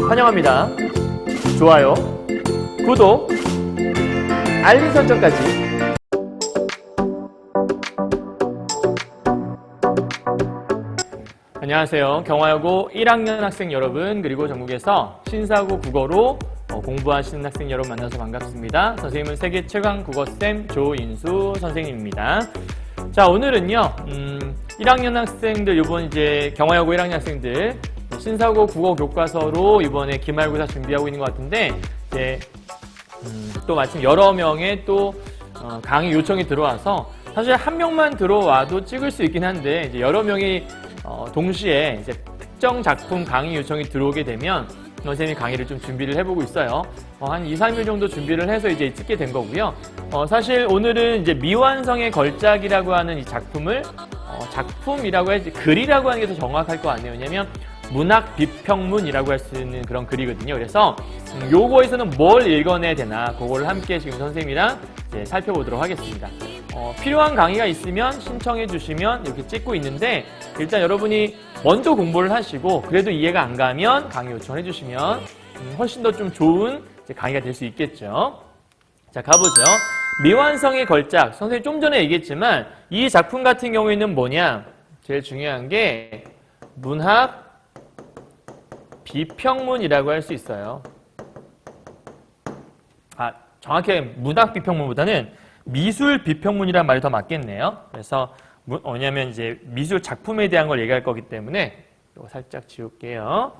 환영합니다. 좋아요, 구독, 알림 설정까지. 안녕하세요. 경화여고 1학년 학생 여러분, 그리고 전국에서 신사고 국어로 공부하시는 학생 여러분 만나서 반갑습니다. 선생님은 세계 최강 국어쌤 조인수 선생님입니다. 자, 오늘은요, 1학년 학생들, 이번 이제 경화여고 1학년 학생들 신사고 국어 교과서로 이번에 기말고사 준비하고 있는 것 같은데, 이제 또 마침 여러 명의 또 강의 요청이 들어와서, 사실 한 명만 들어와도 찍을 수 있긴 한데, 이제 여러 명이 동시에 이제 특정 작품 강의 요청이 들어오게 되면 선생님이 강의를 좀 준비를 해보고 있어요. 한 2, 3일 정도 준비를 해서 이제 찍게 된 거고요. 사실 오늘은 이제 미완성의 걸작이라고 하는 이 작품을 작품이라고 해야지, 글이라고 하는 게 더 정확할 것 같네요. 왜냐면 문학 비평문이라고 할 수 있는 그런 글이거든요. 그래서 요거에서는 뭘 읽어내야 되나, 그걸 함께 지금 선생님이랑 이제 살펴보도록 하겠습니다. 필요한 강의가 있으면 신청해 주시면 이렇게 찍고 있는데, 일단 여러분이 먼저 공부를 하시고 그래도 이해가 안 가면 강의 요청해 주시면 훨씬 더 좀 좋은 강의가 될 수 있겠죠. 자, 가보죠. 미완성의 걸작. 선생님 좀 전에 얘기했지만 이 작품 같은 경우에는 뭐냐? 제일 중요한 게 문학 비평문이라고 할 수 있어요. 정확히 문학 비평문보다는 미술 비평문이란 말이 더 맞겠네요. 그래서 뭐냐면 이제 미술 작품에 대한 걸 얘기할 거기 때문에 이거 살짝 지울게요.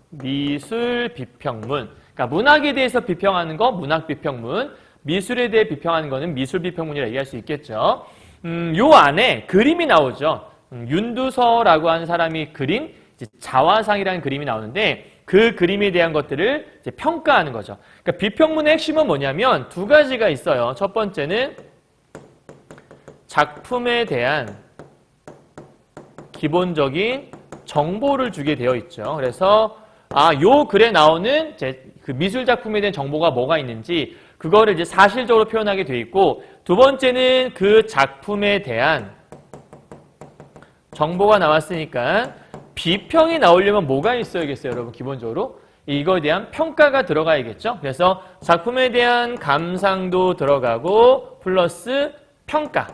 미술 비평문. 그러니까 문학에 대해서 비평하는 거 문학 비평문, 미술에 대해 비평하는 거는 미술 비평문이라 얘기할 수 있겠죠. 요 안에 그림이 나오죠. 윤두서라고 하는 사람이 그린 자화상이라는 그림이 나오는데, 그 그림에 대한 것들을 이제 평가하는 거죠. 그러니까 비평문의 핵심은 뭐냐면 두 가지가 있어요. 첫 번째는 작품에 대한 기본적인 정보를 주게 되어 있죠. 그래서 요 글에 나오는 그 미술 작품에 대한 정보가 뭐가 있는지 그거를 이제 사실적으로 표현하게 되어 있고, 두 번째는 그 작품에 대한 정보가 나왔으니까 비평이 나오려면 뭐가 있어야겠어요, 여러분? 기본적으로 이거에 대한 평가가 들어가야겠죠. 그래서 작품에 대한 감상도 들어가고 플러스 평가.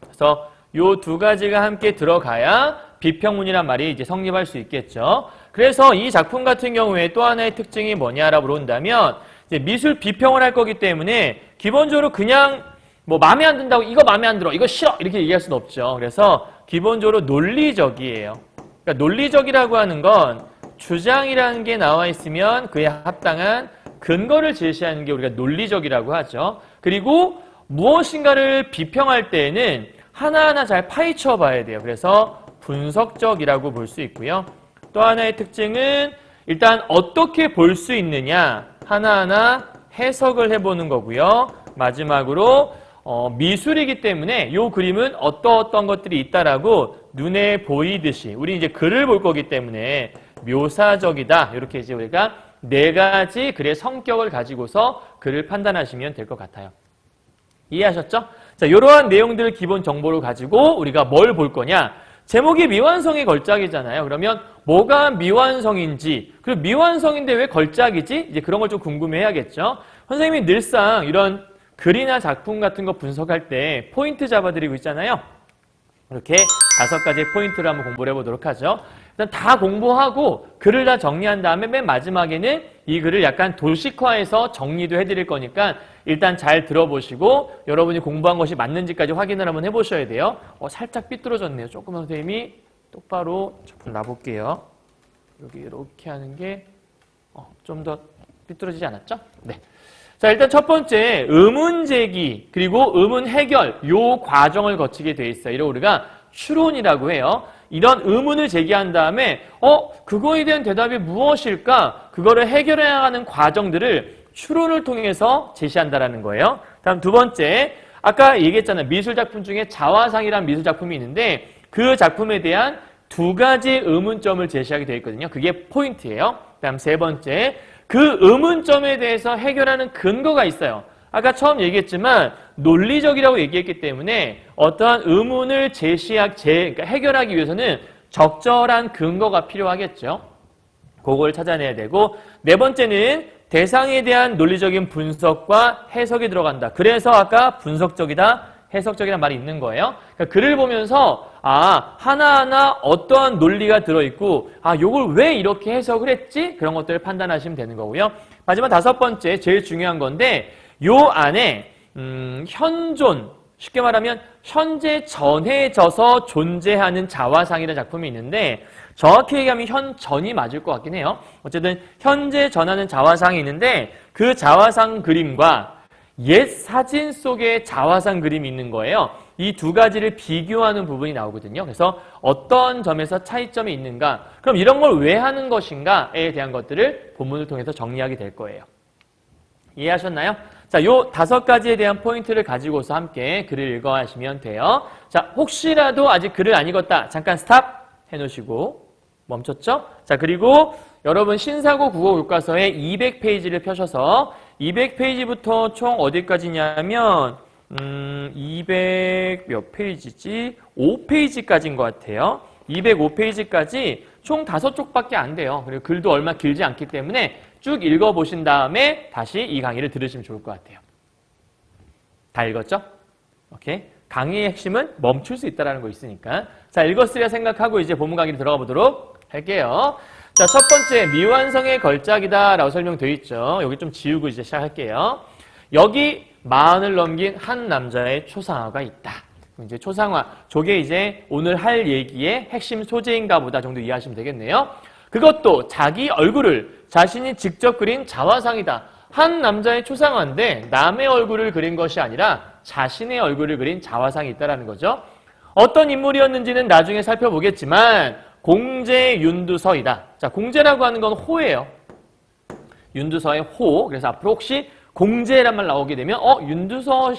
그래서 요 두 가지가 함께 들어가야 비평문이란 말이 이제 성립할 수 있겠죠. 그래서 이 작품 같은 경우에 또 하나의 특징이 뭐냐라고 물어본다면, 이제 미술 비평을 할 거기 때문에 기본적으로 그냥 뭐 마음에 안 든다고 이거 마음에 안 들어, 이거 싫어 이렇게 얘기할 수는 없죠. 그래서 기본적으로 논리적이에요. 그러니까 논리적이라고 하는 건 주장이라는 게 나와 있으면 그에 합당한 근거를 제시하는 게 우리가 논리적이라고 하죠. 그리고 무엇인가를 비평할 때에는 하나하나 잘 파헤쳐 봐야 돼요. 그래서 분석적이라고 볼 수 있고요. 또 하나의 특징은 일단 어떻게 볼 수 있느냐, 하나하나 해석을 해보는 거고요. 마지막으로 미술이기 때문에 이 그림은 어떤 것들이 있다라고 눈에 보이듯이, 우리 이제 글을 볼 거기 때문에 묘사적이다, 이렇게 이제 우리가 네 가지 글의 성격을 가지고서 글을 판단하시면 될 것 같아요. 이해하셨죠? 자, 이러한 내용들을 기본 정보로 가지고 우리가 뭘 볼 거냐? 제목이 미완성의 걸작이잖아요. 그러면 뭐가 미완성인지, 그리고 미완성인데 왜 걸작이지? 이제 그런 걸 좀 궁금해야겠죠. 선생님이 늘상 이런 글이나 작품 같은 거 분석할 때 포인트 잡아드리고 있잖아요. 이렇게 5가지의 포인트를 한번 공부를 해보도록 하죠. 일단 다 공부하고 글을 다 정리한 다음에 맨 마지막에는 이 글을 약간 도식화해서 정리도 해드릴 거니까 일단 잘 들어보시고 여러분이 공부한 것이 맞는지까지 확인을 한번 해보셔야 돼요. 살짝 삐뚤어졌네요. 조금 선생님이 똑바로 조금 놔볼게요. 여기 이렇게 하는 게 좀 더 삐뚤어지지 않았죠? 네. 자, 일단 첫 번째 의문 제기 그리고 의문 해결, 요 과정을 거치게 돼 있어요. 이걸 우리가 추론이라고 해요. 이런 의문을 제기한 다음에 그거에 대한 대답이 무엇일까? 그거를 해결해 나가는 과정들을 추론을 통해서 제시한다라는 거예요. 다음 두 번째, 아까 얘기했잖아요. 미술작품 중에 자화상이라는 미술작품이 있는데 그 작품에 대한 두 가지 의문점을 제시하게 되어 있거든요. 그게 포인트예요. 다음 세 번째, 그 의문점에 대해서 해결하는 근거가 있어요. 아까 처음 얘기했지만 논리적이라고 얘기했기 때문에 어떠한 의문을 그러니까 해결하기 위해서는 적절한 근거가 필요하겠죠. 그걸 찾아내야 되고, 네 번째는 대상에 대한 논리적인 분석과 해석이 들어간다. 그래서 아까 분석적이다, 해석적이란 말이 있는 거예요. 그러니까 글을 보면서 하나하나 어떠한 논리가 들어있고 요걸 왜 이렇게 해석을 했지? 그런 것들을 판단하시면 되는 거고요. 마지막 다섯 번째, 제일 중요한 건데 요 안에 현존, 쉽게 말하면 현재 전해져서 존재하는 자화상이라는 작품이 있는데 정확히 얘기하면 현전이 맞을 것 같긴 해요. 어쨌든 현재 전하는 자화상이 있는데 그 자화상 그림과 옛 사진 속에 자화상 그림이 있는 거예요. 이 두 가지를 비교하는 부분이 나오거든요. 그래서 어떤 점에서 차이점이 있는가, 그럼 이런 걸 왜 하는 것인가에 대한 것들을 본문을 통해서 정리하게 될 거예요. 이해하셨나요? 자, 요 다섯 가지에 대한 포인트를 가지고서 함께 글을 읽어하시면 돼요. 자, 혹시라도 아직 글을 안 읽었다. 잠깐 스탑 해놓으시고 멈췄죠? 자, 그리고 여러분 신사고 국어 교과서의 200페이지를 펴셔서 200페이지부터 총 어디까지냐면 200 몇 페이지지? 5페이지까지인 것 같아요. 205페이지까지 총 5쪽밖에 안 돼요. 그리고 글도 얼마 길지 않기 때문에 쭉 읽어보신 다음에 다시 이 강의를 들으시면 좋을 것 같아요. 다 읽었죠? 오케이. 강의의 핵심은 멈출 수 있다는 거 있으니까. 자, 읽었으리라 생각하고 이제 본문 강의로 들어가 보도록 할게요. 자, 첫 번째, 미완성의 걸작이다 라고 설명되어 있죠. 여기 좀 지우고 이제 시작할게요. 여기 40을 넘긴 한 남자의 초상화가 있다. 이제 초상화, 저게 이제 오늘 할 얘기의 핵심 소재인가 보다 정도 이해하시면 되겠네요. 그것도 자기 얼굴을 자신이 직접 그린 자화상이다. 한 남자의 초상화인데 남의 얼굴을 그린 것이 아니라 자신의 얼굴을 그린 자화상이 있다는 거죠. 어떤 인물이었는지는 나중에 살펴보겠지만 공제 윤두서이다. 자, 공제라고 하는 건 호예요. 윤두서의 호. 그래서 앞으로 혹시 공제란 말 나오게 되면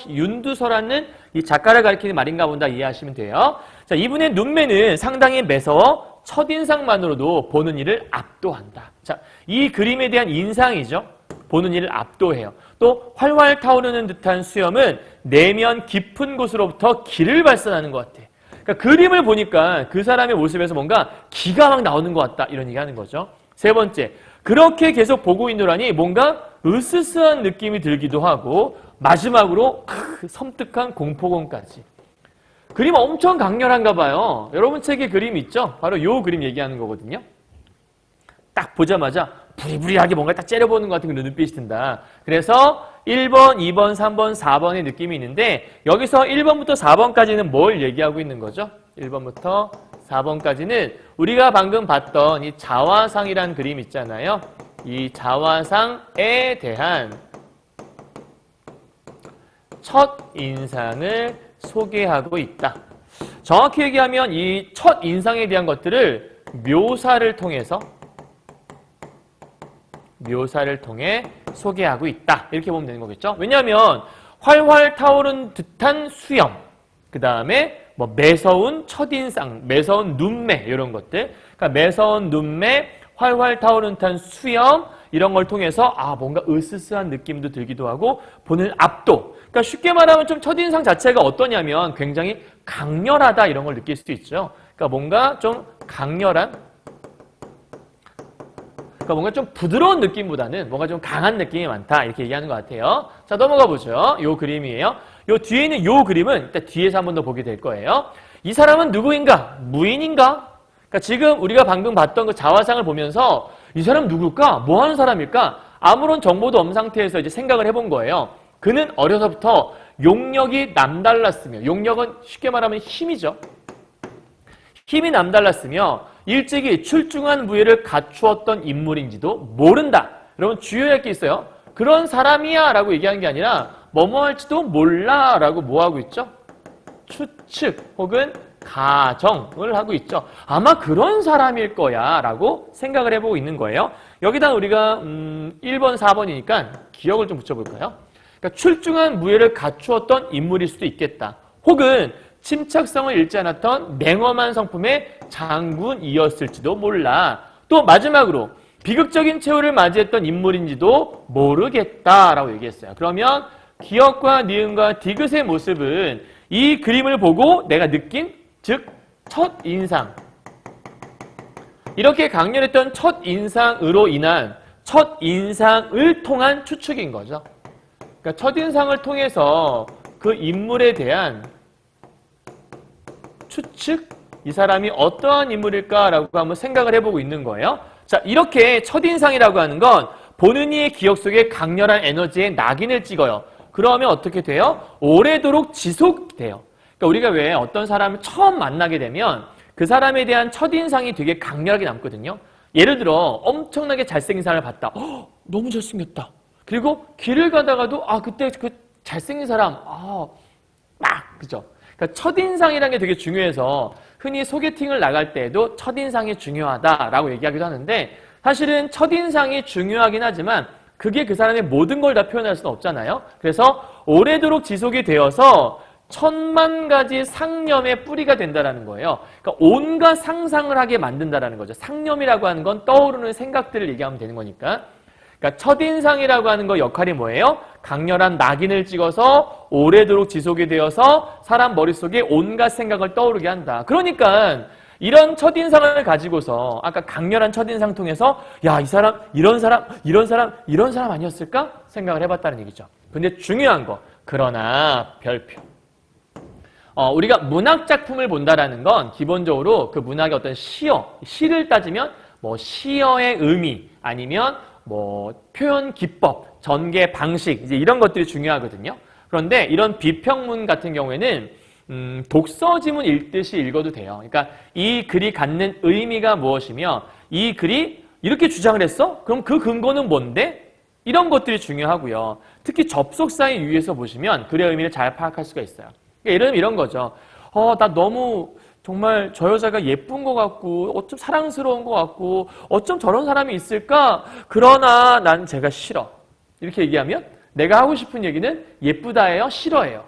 윤두서라는 이 작가를 가리키는 말인가 본다 이해하시면 돼요. 자, 이분의 눈매는 상당히 매서워 첫인상만으로도 보는 이를 압도한다. 자, 이 그림에 대한 인상이죠. 보는 이를 압도해요. 또 활활 타오르는 듯한 수염은 내면 깊은 곳으로부터 기를 발산하는 것 같아. 그러니까 그림을 보니까 그 사람의 모습에서 뭔가 기가 막 나오는 것 같다. 이런 얘기 하는 거죠. 세 번째, 그렇게 계속 보고 있노라니 뭔가 으스스한 느낌이 들기도 하고 마지막으로 섬뜩한 공포감까지. 그림 엄청 강렬한가 봐요. 여러분 책에 그림 있죠? 바로 요 그림 얘기하는 거거든요. 딱 보자마자 부리부리하게 뭔가 딱 째려보는 것 같은 그런 눈빛이 든다. 그래서 1번, 2번, 3번, 4번의 느낌이 있는데 여기서 1번부터 4번까지는 뭘 얘기하고 있는 거죠? 1번부터 4번까지는 우리가 방금 봤던 이 자화상이란 그림 있잖아요. 이 자화상에 대한 첫 인상을 소개하고 있다. 정확히 얘기하면 이 첫 인상에 대한 것들을 묘사를 통해 소개하고 있다. 이렇게 보면 되는 거겠죠. 왜냐하면 활활 타오른 듯한 수염, 그 다음에 뭐 매서운 첫인상, 매서운 눈매 이런 것들. 그러니까 매서운 눈매, 활활 타오른 듯한 수염 이런 걸 통해서 뭔가 으스스한 느낌도 들기도 하고 보는 압도. 그러니까 쉽게 말하면 좀 첫인상 자체가 어떠냐면 굉장히 강렬하다 이런 걸 느낄 수도 있죠. 그러니까 뭔가 좀 강렬한, 그러니까 뭔가 좀 부드러운 느낌보다는 뭔가 좀 강한 느낌이 많다 이렇게 얘기하는 것 같아요. 자, 넘어가 보죠. 요 그림이에요. 요 뒤에 있는 요 그림은 일단 뒤에서 한 번 더 보게 될 거예요. 이 사람은 누구인가? 무인인가? 그러니까 지금 우리가 방금 봤던 그 자화상을 보면서 이 사람 누굴까? 뭐 하는 사람일까? 아무런 정보도 없는 상태에서 이제 생각을 해본 거예요. 그는 어려서부터 용력이 남달랐으며, 용력은 쉽게 말하면 힘이죠. 힘이 남달랐으며 일찍이 출중한 무예를 갖추었던 인물인지도 모른다. 여러분 주의할 게 있어요. 그런 사람이야 라고 얘기하는 게 아니라 뭐뭐 할지도 몰라 라고 뭐 하고 있죠? 추측 혹은 가정을 하고 있죠. 아마 그런 사람일 거야 라고 생각을 해보고 있는 거예요. 여기다 우리가 1번, 4번이니까 기억을 좀 붙여볼까요? 그러니까 출중한 무예를 갖추었던 인물일 수도 있겠다. 혹은 침착성을 잃지 않았던 냉엄한 성품의 장군이었을지도 몰라. 또 마지막으로 비극적인 최후를 맞이했던 인물인지도 모르겠다라고 얘기했어요. 그러면 기억과 니은과 디귿의 모습은 이 그림을 보고 내가 느낀, 즉 첫 인상, 이렇게 강렬했던 첫인상으로 인한 첫인상을 통한 추측인 거죠. 그러니까 첫인상을 통해서 그 인물에 대한 추측, 이 사람이 어떠한 인물일까라고 한번 생각을 해보고 있는 거예요. 자, 이렇게 첫인상이라고 하는 건 보는 이의 기억 속에 강렬한 에너지의 낙인을 찍어요. 그러면 어떻게 돼요? 오래도록 지속돼요. 그러니까 우리가 왜 어떤 사람을 처음 만나게 되면 그 사람에 대한 첫인상이 되게 강렬하게 남거든요. 예를 들어 엄청나게 잘생긴 사람을 봤다. 너무 잘생겼다. 그리고 길을 가다가도 그때 그 잘생긴 사람 그죠? 그러니까 첫인상이라는 게 되게 중요해서 흔히 소개팅을 나갈 때에도 첫인상이 중요하다라고 얘기하기도 하는데 사실은 첫인상이 중요하긴 하지만 그게 그 사람의 모든 걸 다 표현할 수는 없잖아요. 그래서 오래도록 지속이 되어서 10,000,000가지 상념의 뿌리가 된다는 거예요. 그러니까 온갖 상상을 하게 만든다는 거죠. 상념이라고 하는 건 떠오르는 생각들을 얘기하면 되는 거니까. 그러니까 첫인상이라고 하는 거 역할이 뭐예요? 강렬한 낙인을 찍어서 오래도록 지속이 되어서 사람 머릿속에 온갖 생각을 떠오르게 한다. 그러니까 이런 첫인상을 가지고서 아까 강렬한 첫인상 통해서 이 사람 이런 사람 아니었을까? 생각을 해봤다는 얘기죠. 근데 중요한 거, 그러나 별표. 우리가 문학 작품을 본다라는 건 기본적으로 그 문학의 어떤 시를 따지면 뭐 시어의 의미 아니면 뭐 표현 기법, 전개 방식 이제 이런 것들이 중요하거든요. 그런데 이런 비평문 같은 경우에는 독서 지문 읽듯이 읽어도 돼요. 그러니까 이 글이 갖는 의미가 무엇이며 이 글이 이렇게 주장을 했어? 그럼 그 근거는 뭔데? 이런 것들이 중요하고요. 특히 접속사의 유의에서 보시면 글의 의미를 잘 파악할 수가 있어요. 그러니까 이런 거죠. 나 너무 정말 저 여자가 예쁜 것 같고 어쩜 사랑스러운 것 같고 어쩜 저런 사람이 있을까? 그러나 난 제가 싫어. 이렇게 얘기하면 내가 하고 싶은 얘기는 예쁘다예요? 싫어예요?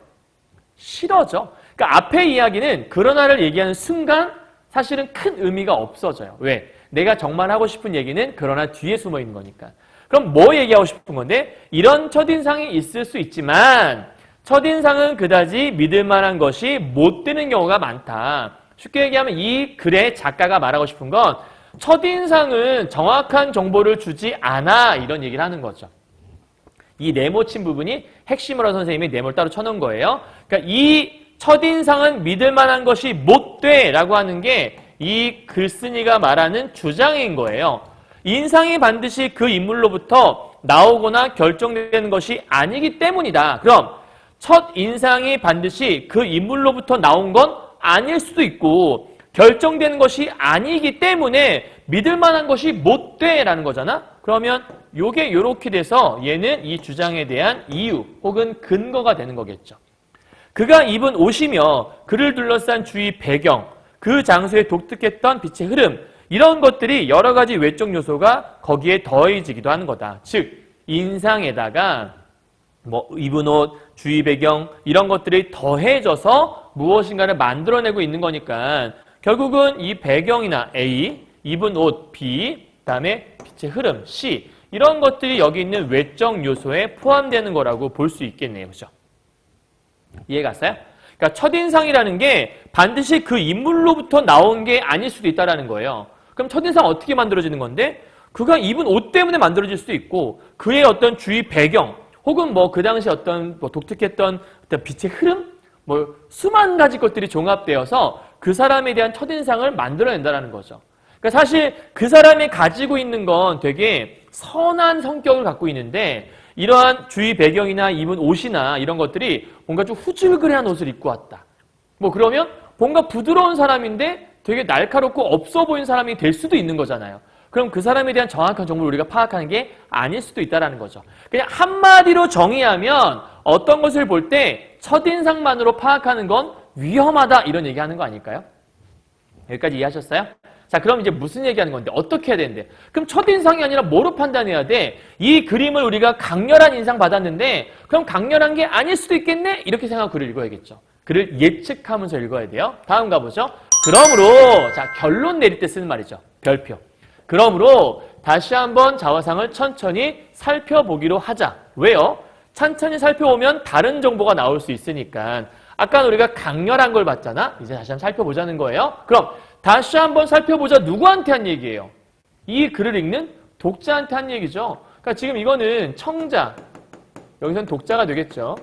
싫어져. 그러니까 앞에 이야기는 그러나를 얘기하는 순간 사실은 큰 의미가 없어져요. 왜? 내가 정말 하고 싶은 얘기는 그러나 뒤에 숨어 있는 거니까. 그럼 뭐 얘기하고 싶은 건데? 이런 첫인상이 있을 수 있지만 첫인상은 그다지 믿을 만한 것이 못 되는 경우가 많다. 쉽게 얘기하면 이 글의 작가가 말하고 싶은 건 첫인상은 정확한 정보를 주지 않아 이런 얘기를 하는 거죠. 이 네모친 부분이 핵심으로 선생님이 네모를 따로 쳐놓은 거예요. 그러니까 이 첫인상은 믿을 만한 것이 못 돼 라고 하는 게 이 글쓴이가 말하는 주장인 거예요. 인상이 반드시 그 인물로부터 나오거나 결정되는 것이 아니기 때문이다. 그럼 첫인상이 반드시 그 인물로부터 나온 건 아닐 수도 있고 결정되는 것이 아니기 때문에 믿을 만한 것이 못 돼라는 거잖아. 그러면 요게 요렇게 돼서 얘는 이 주장에 대한 이유 혹은 근거가 되는 거겠죠. 그가 입은 옷이며 그를 둘러싼 주위 배경, 그 장소에 독특했던 빛의 흐름 이런 것들이 여러 가지 외적 요소가 거기에 더해지기도 하는 거다. 즉 인상에다가 뭐 입은 옷, 주위 배경 이런 것들이 더해져서 무엇인가를 만들어내고 있는 거니까 결국은 이 배경이나 A, 입은 옷 B, 그다음에 빛의 흐름 C 이런 것들이 여기 있는 외적 요소에 포함되는 거라고 볼 수 있겠네요. 그죠? 이해 갔어요? 그러니까 첫인상이라는 게 반드시 그 인물로부터 나온 게 아닐 수도 있다는 거예요. 그럼 첫인상 어떻게 만들어지는 건데? 그가 입은 옷 때문에 만들어질 수도 있고 그의 어떤 주위 배경 혹은 뭐 그 당시 어떤 뭐 독특했던 어떤 빛의 흐름? 뭐 수만 가지 것들이 종합되어서 그 사람에 대한 첫인상을 만들어낸다는 거죠. 그러니까 사실 그 사람이 가지고 있는 건 되게 선한 성격을 갖고 있는데 이러한 주위 배경이나 입은 옷이나 이런 것들이 뭔가 좀 후줄그레한 옷을 입고 왔다. 뭐 그러면 뭔가 부드러운 사람인데 되게 날카롭고 없어 보이는 사람이 될 수도 있는 거잖아요. 그럼 그 사람에 대한 정확한 정보를 우리가 파악하는 게 아닐 수도 있다는 거죠. 그냥 한마디로 정의하면 어떤 것을 볼 때 첫인상만으로 파악하는 건 위험하다 이런 얘기하는 거 아닐까요? 여기까지 이해하셨어요? 자, 그럼 이제 무슨 얘기하는 건데 어떻게 해야 되는데? 그럼 첫인상이 아니라 뭐로 판단해야 돼? 이 그림을 우리가 강렬한 인상 받았는데 그럼 강렬한 게 아닐 수도 있겠네? 이렇게 생각하고 글을 읽어야겠죠. 글을 예측하면서 읽어야 돼요. 다음 가보죠. 그러므로 자 결론 내릴 때 쓰는 말이죠. 별표. 그러므로 다시 한번 자화상을 천천히 살펴보기로 하자. 왜요? 천천히 살펴보면 다른 정보가 나올 수 있으니까. 아까 우리가 강렬한 걸 봤잖아. 이제 다시 한번 살펴보자는 거예요. 그럼 다시 한번 살펴보자. 누구한테 한 얘기예요? 이 글을 읽는 독자한테 한 얘기죠. 그러니까 지금 이거는 청자, 여기서는 독자가 되겠죠.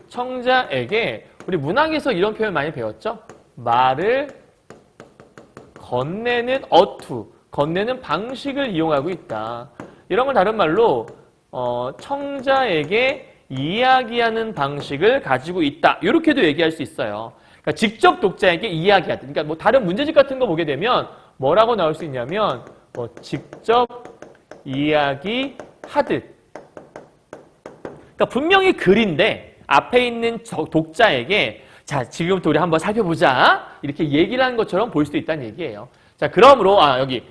청자에게 우리 문학에서 이런 표현 많이 배웠죠? 말을 건네는 어투, 건네는 방식을 이용하고 있다. 이런 걸 다른 말로 청자에게 이야기하는 방식을 가지고 있다. 이렇게도 얘기할 수 있어요. 그러니까 직접 독자에게 이야기하듯. 그러니까 뭐 다른 문제집 같은 거 보게 되면 뭐라고 나올 수 있냐면 직접 이야기하듯. 그러니까 분명히 글인데 앞에 있는 독자에게 자, 지금부터 우리 한번 살펴보자. 이렇게 얘기를 하는 것처럼 볼 수도 있다는 얘기예요. 자, 그러므로 여기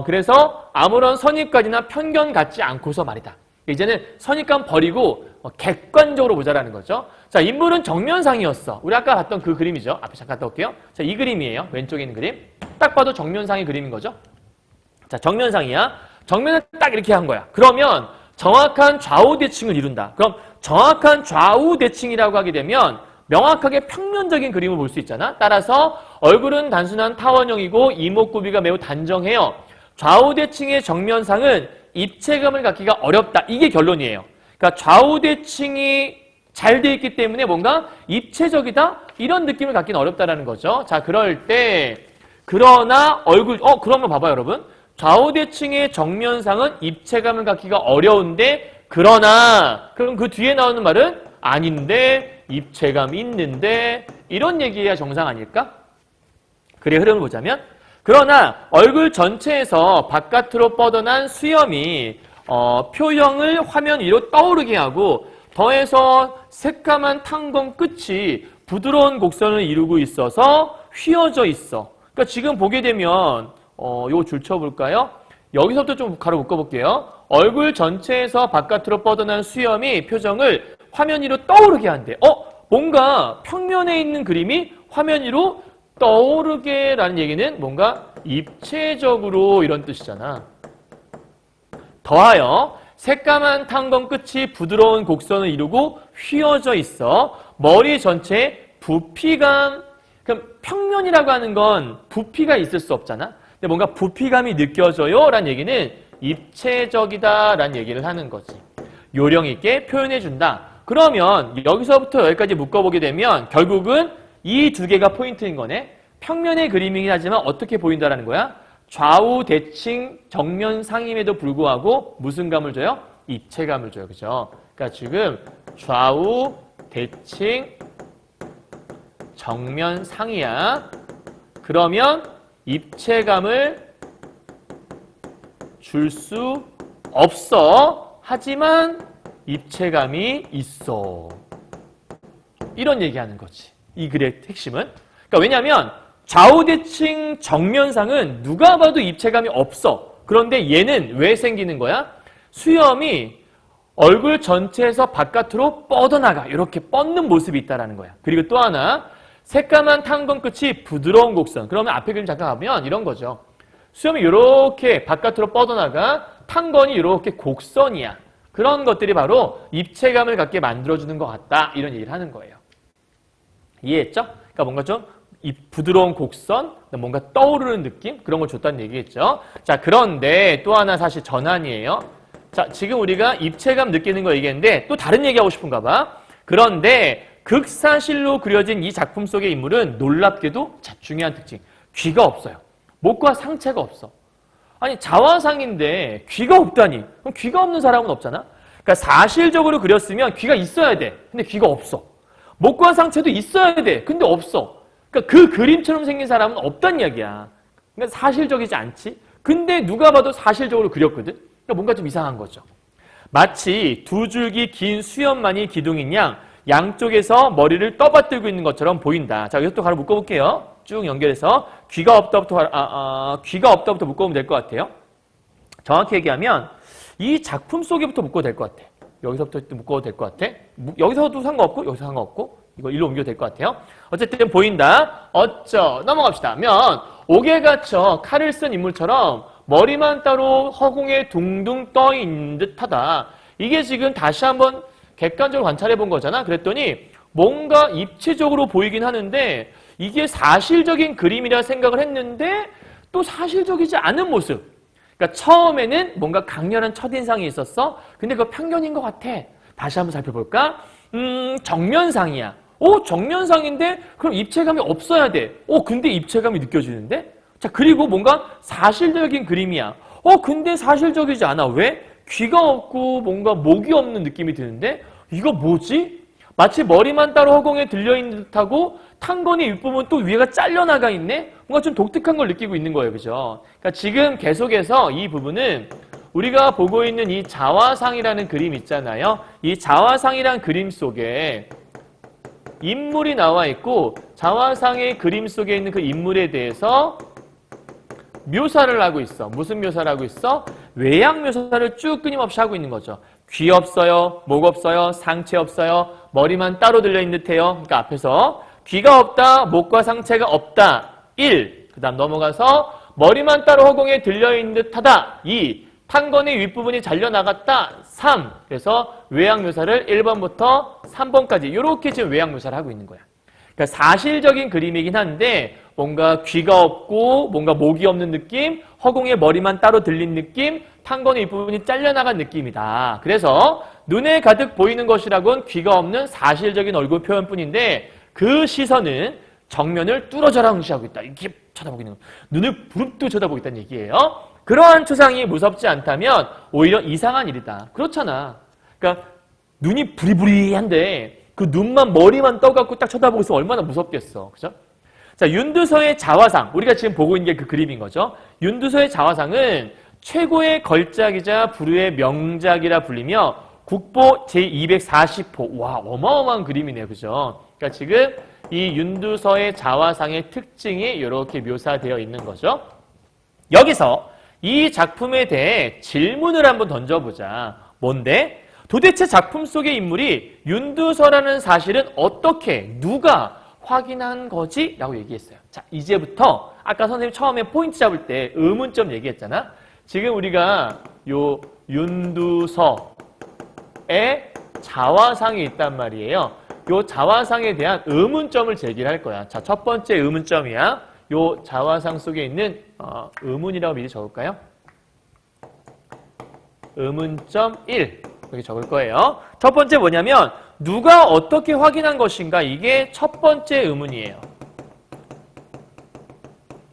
그래서 아무런 선입관이나 편견 갖지 않고서 말이다. 이제는 선입관 버리고 객관적으로 보자라는 거죠. 자, 인물은 정면상이었어. 우리 아까 봤던 그 그림이죠. 앞에 잠깐 갔다 올게요. 자, 이 그림이에요. 왼쪽에 있는 그림. 딱 봐도 정면상의 그림인 거죠. 자, 정면상이야. 정면을 딱 이렇게 한 거야. 그러면 정확한 좌우 대칭을 이룬다. 그럼 정확한 좌우 대칭이라고 하게 되면 명확하게 평면적인 그림을 볼 수 있잖아. 따라서 얼굴은 단순한 타원형이고 이목구비가 매우 단정해요. 좌우 대칭의 정면상은 입체감을 갖기가 어렵다. 이게 결론이에요. 그러니까 좌우 대칭이 잘 돼 있기 때문에 뭔가 입체적이다? 이런 느낌을 갖기는 어렵다라는 거죠. 자, 그럴 때 그러나 얼굴 그러면 봐봐요, 여러분. 좌우 대칭의 정면상은 입체감을 갖기가 어려운데 그러나 그럼 그 뒤에 나오는 말은 아닌데 입체감 있는데 이런 얘기해야 정상 아닐까? 글의 흐름을 보자면 그러나 얼굴 전체에서 바깥으로 뻗어난 수염이 표정을 화면 위로 떠오르게 하고 더해서 새까만 탄검 끝이 부드러운 곡선을 이루고 있어서 휘어져 있어. 그러니까 지금 보게 되면 요 줄 쳐볼까요? 여기서부터 좀 가로 묶어볼게요. 얼굴 전체에서 바깥으로 뻗어난 수염이 표정을 화면 위로 떠오르게 한대. 뭔가 평면에 있는 그림이 화면 위로 떠오르게 라는 얘기는 뭔가 입체적으로 이런 뜻이잖아. 더하여 새까만 탄검 끝이 부드러운 곡선을 이루고 휘어져 있어 머리 전체에 부피감. 그럼 평면이라고 하는 건 부피가 있을 수 없잖아. 근데 뭔가 부피감이 느껴져요 라는 얘기는 입체적이다 라는 얘기를 하는 거지. 요령 있게 표현해준다. 그러면 여기서부터 여기까지 묶어보게 되면 결국은 이 두 개가 포인트인 거네. 평면의 그림이긴 하지만 어떻게 보인다라는 거야? 좌우 대칭 정면 상임에도 불구하고 무슨 감을 줘요? 입체감을 줘요. 그죠? 그러니까 지금 좌우 대칭 정면 상이야. 그러면 입체감을 줄 수 없어. 하지만 입체감이 있어. 이런 얘기하는 거지. 이 글의 핵심은. 그러니까 왜냐하면 좌우대칭 정면상은 누가 봐도 입체감이 없어. 그런데 얘는 왜 생기는 거야? 수염이 얼굴 전체에서 바깥으로 뻗어나가. 이렇게 뻗는 모습이 있다는 거야. 그리고 또 하나 새까만 탄검 끝이 부드러운 곡선. 그러면 앞에 그림 잠깐 가면 이런 거죠. 수염이 이렇게 바깥으로 뻗어나가. 탄건이 이렇게 곡선이야. 그런 것들이 바로 입체감을 갖게 만들어주는 것 같다. 이런 얘기를 하는 거예요. 이해했죠? 그러니까 뭔가 좀 부드러운 곡선, 뭔가 떠오르는 느낌? 그런 걸 줬다는 얘기겠죠? 자, 그런데 또 하나 사실 전환이에요. 자, 지금 우리가 입체감 느끼는 거 얘기했는데 또 다른 얘기하고 싶은가 봐. 그런데 극사실로 그려진 이 작품 속의 인물은 놀랍게도 중요한 특징. 귀가 없어요. 목과 상체가 없어. 아니, 자화상인데 귀가 없다니. 그럼 귀가 없는 사람은 없잖아? 그러니까 사실적으로 그렸으면 귀가 있어야 돼. 근데 귀가 없어. 목과 상체도 있어야 돼. 근데 없어. 그러니까 그 그림처럼 생긴 사람은 없단 이야기야. 그러니까 사실적이지 않지? 근데 누가 봐도 사실적으로 그렸거든? 그러니까 뭔가 좀 이상한 거죠. 마치 두 줄기 긴 수염만이 기둥인 양 양쪽에서 머리를 떠받들고 있는 것처럼 보인다. 자, 여기서 또 가로 묶어볼게요. 쭉 연결해서 귀가 없다부터 묶어보면 될 것 같아요. 정확히 얘기하면 이 작품 속에부터 묶어도 될 것 같아. 여기서부터 묶어도 될 것 같아. 여기서도 상관없고 여기서 상관없고 이거 일로 옮겨도 될 것 같아요. 어쨌든 보인다. 넘어갑시다. 면 옥에 갇혀 칼을 쓴 인물처럼 머리만 따로 허공에 둥둥 떠 있는 듯하다. 이게 지금 다시 한번 객관적으로 관찰해 본 거잖아. 그랬더니 뭔가 입체적으로 보이긴 하는데 이게 사실적인 그림이라 생각을 했는데 또 사실적이지 않은 모습. 그러니까 처음에는 뭔가 강렬한 첫인상이 있었어. 근데 그거 편견인 것 같아. 다시 한번 살펴볼까? 정면상이야. 정면상인데 그럼 입체감이 없어야 돼. 근데 입체감이 느껴지는데? 자, 그리고 뭔가 사실적인 그림이야. 근데 사실적이지 않아. 왜? 귀가 없고 뭔가 목이 없는 느낌이 드는데 이거 뭐지? 마치 머리만 따로 허공에 들려있는 듯하고 탄건의 윗부분 또 위에가 잘려나가 있네? 뭔가 좀 독특한 걸 느끼고 있는 거예요. 그죠? 그러니까 지금 계속해서 이 부분은 우리가 보고 있는 이 자화상이라는 그림 있잖아요. 이 자화상이란 그림 속에 인물이 나와 있고 자화상의 그림 속에 있는 그 인물에 대해서 묘사를 하고 있어. 무슨 묘사를 하고 있어? 외양 묘사를 쭉 끊임없이 하고 있는 거죠. 귀 없어요. 목 없어요. 상체 없어요. 머리만 따로 들려있는 듯해요. 그러니까 앞에서 귀가 없다. 목과 상체가 없다. 1. 그 다음 넘어가서 머리만 따로 허공에 들려있는 듯하다. 2. 탄건의 윗부분이 잘려나갔다. 3. 그래서 외양 묘사를 1번부터 3번까지 이렇게 지금 외양 묘사를 하고 있는 거야. 그러니까 사실적인 그림이긴 한데 뭔가 귀가 없고 뭔가 목이 없는 느낌, 허공에 머리만 따로 들린 느낌, 탄건의 윗부분이 잘려나간 느낌이다. 그래서 눈에 가득 보이는 것이라고는 귀가 없는 사실적인 얼굴 표현뿐인데 그 시선은 정면을 뚫어져라 응시하고 있다. 이렇게 쳐다보고 있는 거예요. 눈을 부릅뜨고 쳐다보고 있다는 얘기예요. 그러한 초상이 무섭지 않다면 오히려 이상한 일이다. 그렇잖아. 그러니까 눈이 부리부리한데 그 눈만 머리만 떠갖고 딱 쳐다보고 있으면 얼마나 무섭겠어. 그죠? 자, 윤두서의 자화상. 우리가 지금 보고 있는 게 그 그림인 거죠. 윤두서의 자화상은 최고의 걸작이자 불후의 명작이라 불리며 국보 제240호. 와, 어마어마한 그림이네요. 그죠? 그러니까 지금 이 윤두서의 자화상의 특징이 이렇게 묘사되어 있는 거죠. 여기서 이 작품에 대해 질문을 한번 던져보자. 뭔데? 도대체 작품 속의 인물이 윤두서라는 사실은 어떻게, 누가 확인한 거지? 라고 얘기했어요. 자, 이제부터 아까 선생님 처음에 포인트 잡을 때 의문점 얘기했잖아. 지금 우리가 요 윤두서의 자화상이 있단 말이에요. 요 자화상에 대한 의문점을 제기할 거야. 자, 첫 번째 의문점이야. 요 자화상 속에 있는 의문이라고 미리 적을까요? 의문점 1. 여기 적을 거예요. 첫 번째 뭐냐면 누가 어떻게 확인한 것인가? 이게 첫 번째 의문이에요.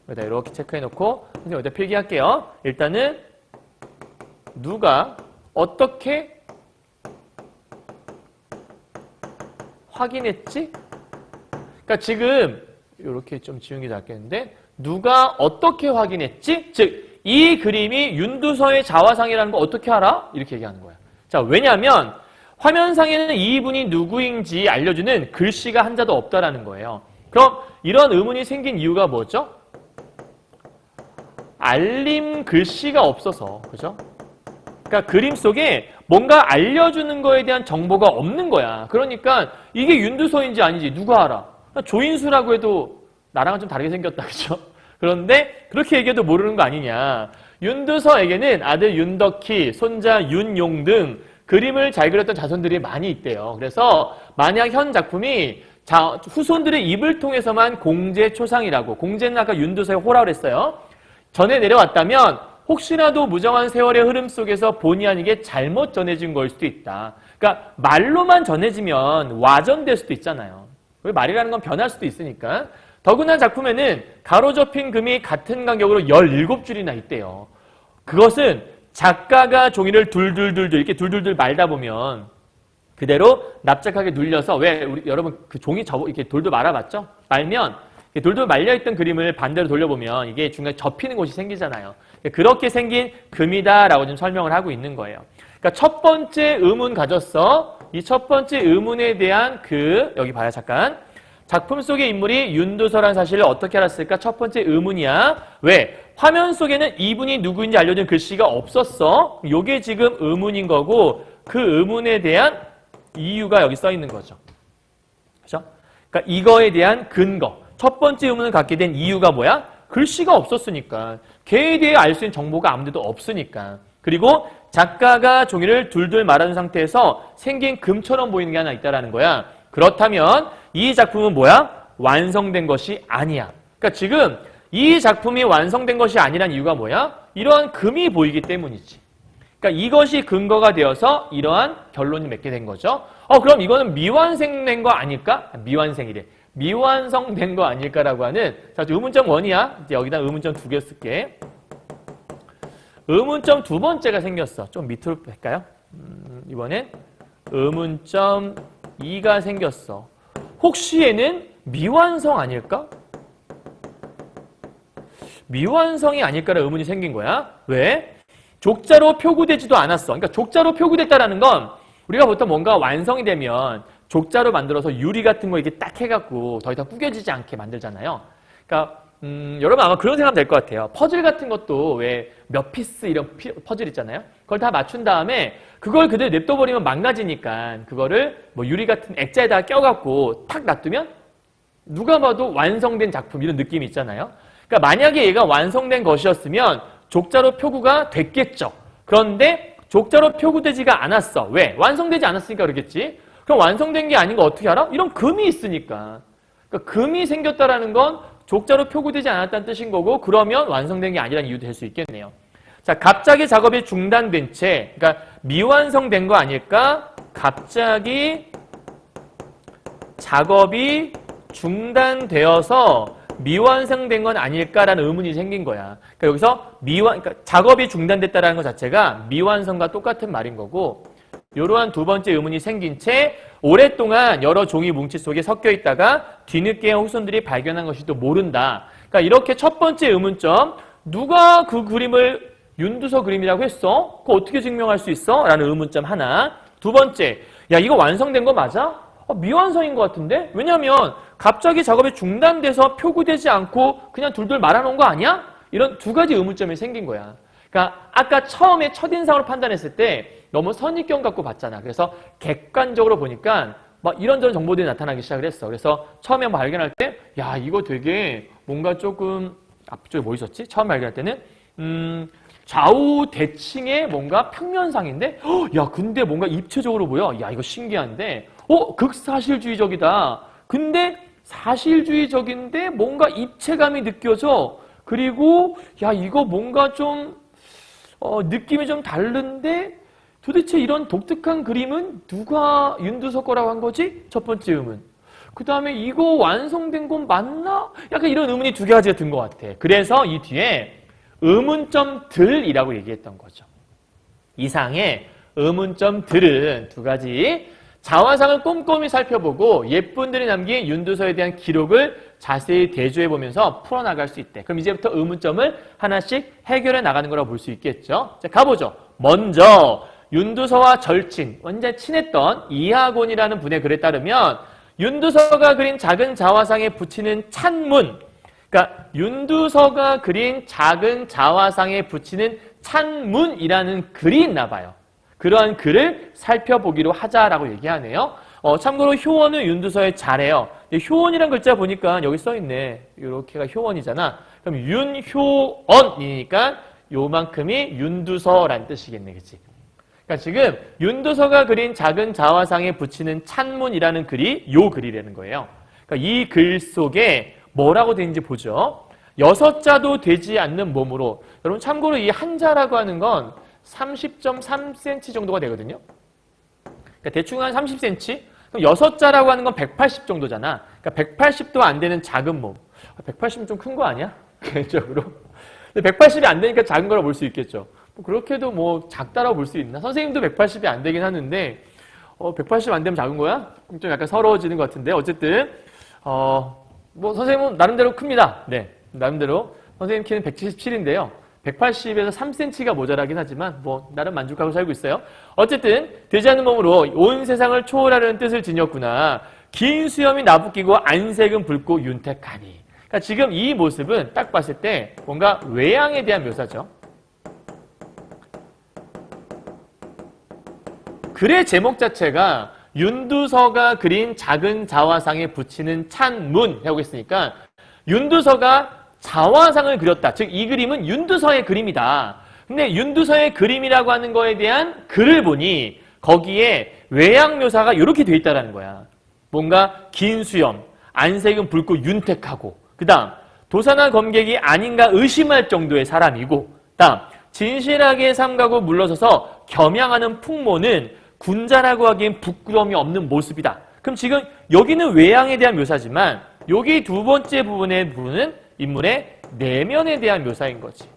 여기다 이렇게 체크해놓고 선생님 여기다 필기할게요. 일단은 누가 어떻게 확인했지? 그러니까 지금 이렇게 좀 지우는 게 낫겠는데 누가 어떻게 확인했지? 즉 이 그림이 윤두서의 자화상이라는 거 어떻게 알아? 이렇게 얘기하는 거야. 자, 왜냐하면 화면상에는 이분이 누구인지 알려주는 글씨가 한자도 없다라는 거예요. 그럼 이런 의문이 생긴 이유가 뭐죠? 알림 글씨가 없어서, 그죠? 그러니까 그림 속에 뭔가 알려주는 거에 대한 정보가 없는 거야. 그러니까 이게 윤두서인지 아닌지 누가 알아? 조인수라고 해도 나랑은 좀 다르게 생겼다, 그죠? 그런데 그렇게 얘기해도 모르는 거 아니냐. 윤두서에게는 아들 윤덕희, 손자 윤용 등 그림을 잘 그렸던 자손들이 많이 있대요. 그래서 만약 현 작품이 후손들의 입을 통해서만 공제초상이라고, 공제는 아까 윤두서의 호라고 했어요. 전해 내려왔다면 혹시라도 무정한 세월의 흐름 속에서 본의 아니게 잘못 전해진 걸 수도 있다. 그러니까 말로만 전해지면 와전될 수도 있잖아요. 말이라는 건 변할 수도 있으니까. 더구나 작품에는 가로 접힌 금이 같은 간격으로 17줄이나 있대요. 그것은 작가가 종이를 둘둘둘 이렇게 둘둘둘 말다 보면 그대로 납작하게 눌려서 왜 우리 여러분 그 종이 이렇게 돌돌 말아봤죠? 말면 돌돌 말려있던 그림을 반대로 돌려보면 이게 중간에 접히는 곳이 생기잖아요. 그렇게 생긴 금이다라고 좀 설명을 하고 있는 거예요. 그러니까 첫 번째 의문 가졌어. 이 첫 번째 의문에 대한 여기 봐요 잠깐. 작품 속의 인물이 윤두서라는 사실을 어떻게 알았을까? 첫 번째 의문이야. 왜? 화면 속에는 이분이 누구인지 알려준 글씨가 없었어. 이게 지금 의문인 거고 그 의문에 대한 이유가 여기 써 있는 거죠. 그렇죠? 그러니까 이거에 대한 근거. 첫 번째 의문을 갖게 된 이유가 뭐야? 글씨가 없었으니까. 걔에 대해 알 수 있는 정보가 아무데도 없으니까. 그리고 작가가 종이를 둘둘 말하는 상태에서 생긴 금처럼 보이는 게 하나 있다는 거야. 그렇다면 이 작품은 뭐야? 완성된 것이 아니야. 그러니까 지금 이 작품이 완성된 것이 아니란 이유가 뭐야? 이러한 금이 보이기 때문이지. 그러니까 이것이 근거가 되어서 이러한 결론이 맺게 된 거죠. 그럼 이거는 미완성된 거 아닐까? 미완성이래. 미완성된 거 아닐까라고 하는, 자, 의문점 1이야. 이제 여기다 의문점 2개 쓸게. 의문점 두 번째가 생겼어. 좀 밑으로 할까요? 이번엔 의문점 2가 생겼어. 혹시 얘는 미완성 아닐까? 미완성이 아닐까라는 의문이 생긴 거야. 왜? 족자로 표구되지도 않았어. 그러니까 족자로 표구됐다라는 건 우리가 보통 뭔가 완성이 되면 족자로 만들어서 유리 같은 거 이렇게 딱 해갖고 더 이상 구겨지지 않게 만들잖아요. 그러니까 여러분 아마 그런 생각하면 될 것 같아요. 퍼즐 같은 것도 왜 몇 피스 이런 퍼즐 있잖아요. 그걸 다 맞춘 다음에 그걸 그대로 냅둬버리면 망가지니까 그거를 뭐 유리 같은 액자에다가 껴갖고 탁 놔두면 누가 봐도 완성된 작품 이런 느낌이 있잖아요. 그러니까 만약에 얘가 완성된 것이었으면 족자로 표구가 됐겠죠. 그런데 족자로 표구되지가 않았어. 왜? 완성되지 않았으니까 그러겠지. 그럼 완성된 게 아닌 거 어떻게 알아? 이런 금이 있으니까. 그러니까 금이 생겼다라는 건 족자로 표구되지 않았다는 뜻인 거고, 그러면 완성된 게 아니라는 이유도 될 수 있겠네요. 자, 갑자기 작업이 중단된 채, 그러니까 미완성된 거 아닐까? 갑자기 작업이 중단되어서 미완성된 건 아닐까라는 의문이 생긴 거야. 그러니까 여기서 그러니까 작업이 중단됐다라는 것 자체가 미완성과 똑같은 말인 거고, 이러한 두 번째 의문이 생긴 채 오랫동안 여러 종이 뭉치 속에 섞여 있다가 뒤늦게 후손들이 발견한 것이도 모른다. 그러니까 이렇게 첫 번째 의문점, 누가 그 그림을 윤두서 그림이라고 했어? 그거 어떻게 증명할 수 있어? 라는 의문점 하나. 두 번째, 야 이거 완성된 거 맞아? 미완성인 것 같은데? 왜냐하면 갑자기 작업이 중단돼서 표구되지 않고 그냥 둘둘 말아놓은 거 아니야? 이런 두 가지 의문점이 생긴 거야. 그러니까 아까 처음에 첫인상으로 판단했을 때 너무 선입견 갖고 봤잖아. 그래서 객관적으로 보니까 막 이런저런 정보들이 나타나기 시작을 했어. 그래서 처음에 발견할 때, 야 이거 되게 뭔가 조금 앞쪽에 뭐 있었지? 처음 발견할 때는 좌우 대칭의 뭔가 평면상인데, 야 근데 뭔가 입체적으로 보여. 야 이거 신기한데, 극사실주의적이다. 근데 사실주의적인데 뭔가 입체감이 느껴져. 그리고 야 이거 뭔가 좀 느낌이 좀 다른데 도대체 이런 독특한 그림은 누가 윤두서 거라고 한 거지? 첫 번째 의문. 그 다음에 이거 완성된 건 맞나? 약간 이런 의문이 두 가지가 든 것 같아. 그래서 이 뒤에 의문점들이라고 얘기했던 거죠. 이상의 의문점들은 두 가지. 자화상을 꼼꼼히 살펴보고 예쁜들이 남긴 윤두서에 대한 기록을 자세히 대조해보면서 풀어나갈 수 있대. 그럼 이제부터 의문점을 하나씩 해결해 나가는 거라고 볼 수 있겠죠. 자, 가보죠. 먼저 윤두서와 절친, 완전 친했던 이하곤이라는 분의 글에 따르면 윤두서가 그린 작은 자화상에 붙이는 찬문, 그러니까 윤두서가 그린 작은 자화상에 붙이는 찬문이라는 글이 있나 봐요. 그러한 글을 살펴보기로 하자라고 얘기하네요. 참고로 효원은 윤두서의 자래요. 효원이란 글자 보니까 여기 써있네. 이렇게가 효원이잖아. 그럼 윤효언이니까 요만큼이 윤두서란 뜻이겠네. 그치? 그러니까 지금 윤두서가 그린 작은 자화상에 붙이는 찬문이라는 글이 요 글이라는 거예요. 그러니까 이 글 속에 뭐라고 되어 있는지 보죠. 6자도 되지 않는 몸으로. 여러분 참고로 이 한자라고 하는 건 30.3cm 정도가 되거든요. 그러니까 대충 한 30cm? 그럼 6자라고 하는 건 180 정도잖아. 그러니까 180도 안 되는 작은 몸. 180은 좀 큰 거 아니야? 개인적으로. 근데 180이 안 되니까 작은 거라고 볼 수 있겠죠. 뭐 그렇게도 뭐 작다라고 볼 수 있나? 선생님도 180이 안 되긴 하는데 180 안 되면 작은 거야? 좀 약간 서러워지는 것 같은데 어쨌든 뭐 선생님은 나름대로 큽니다. 네, 나름대로 선생님 키는 177인데요. 180에서 3cm가 모자라긴 하지만 뭐 나름 만족하고 살고 있어요. 어쨌든 되지 않는 몸으로 온 세상을 초월하려는 뜻을 지녔구나. 긴 수염이 나부끼고 안색은 붉고 윤택하니. 그러니까 지금 이 모습은 딱 봤을 때 뭔가 외양에 대한 묘사죠. 글의 제목 자체가 윤두서가 그린 작은 자화상에 붙이는 찬문 하고 있으니까 윤두서가 자화상을 그렸다. 즉 이 그림은 윤두서의 그림이다. 근데 윤두서의 그림이라고 하는 거에 대한 글을 보니 거기에 외양 묘사가 이렇게 돼 있다는 거야. 뭔가 긴 수염, 안색은 붉고 윤택하고, 그 다음 도사나 검객이 아닌가 의심할 정도의 사람이고, 그 다음 진실하게 삼가고 물러서서 겸양하는 풍모는 군자라고 하기엔 부끄러움이 없는 모습이다. 그럼 지금 여기는 외양에 대한 묘사지만 여기 두 번째 부분의 부분은 인물의 내면에 대한 묘사인 거지.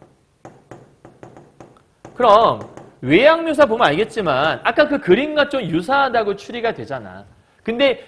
그럼 외양 묘사 보면 알겠지만 아까 그 그림과 좀 유사하다고 추리가 되잖아. 근데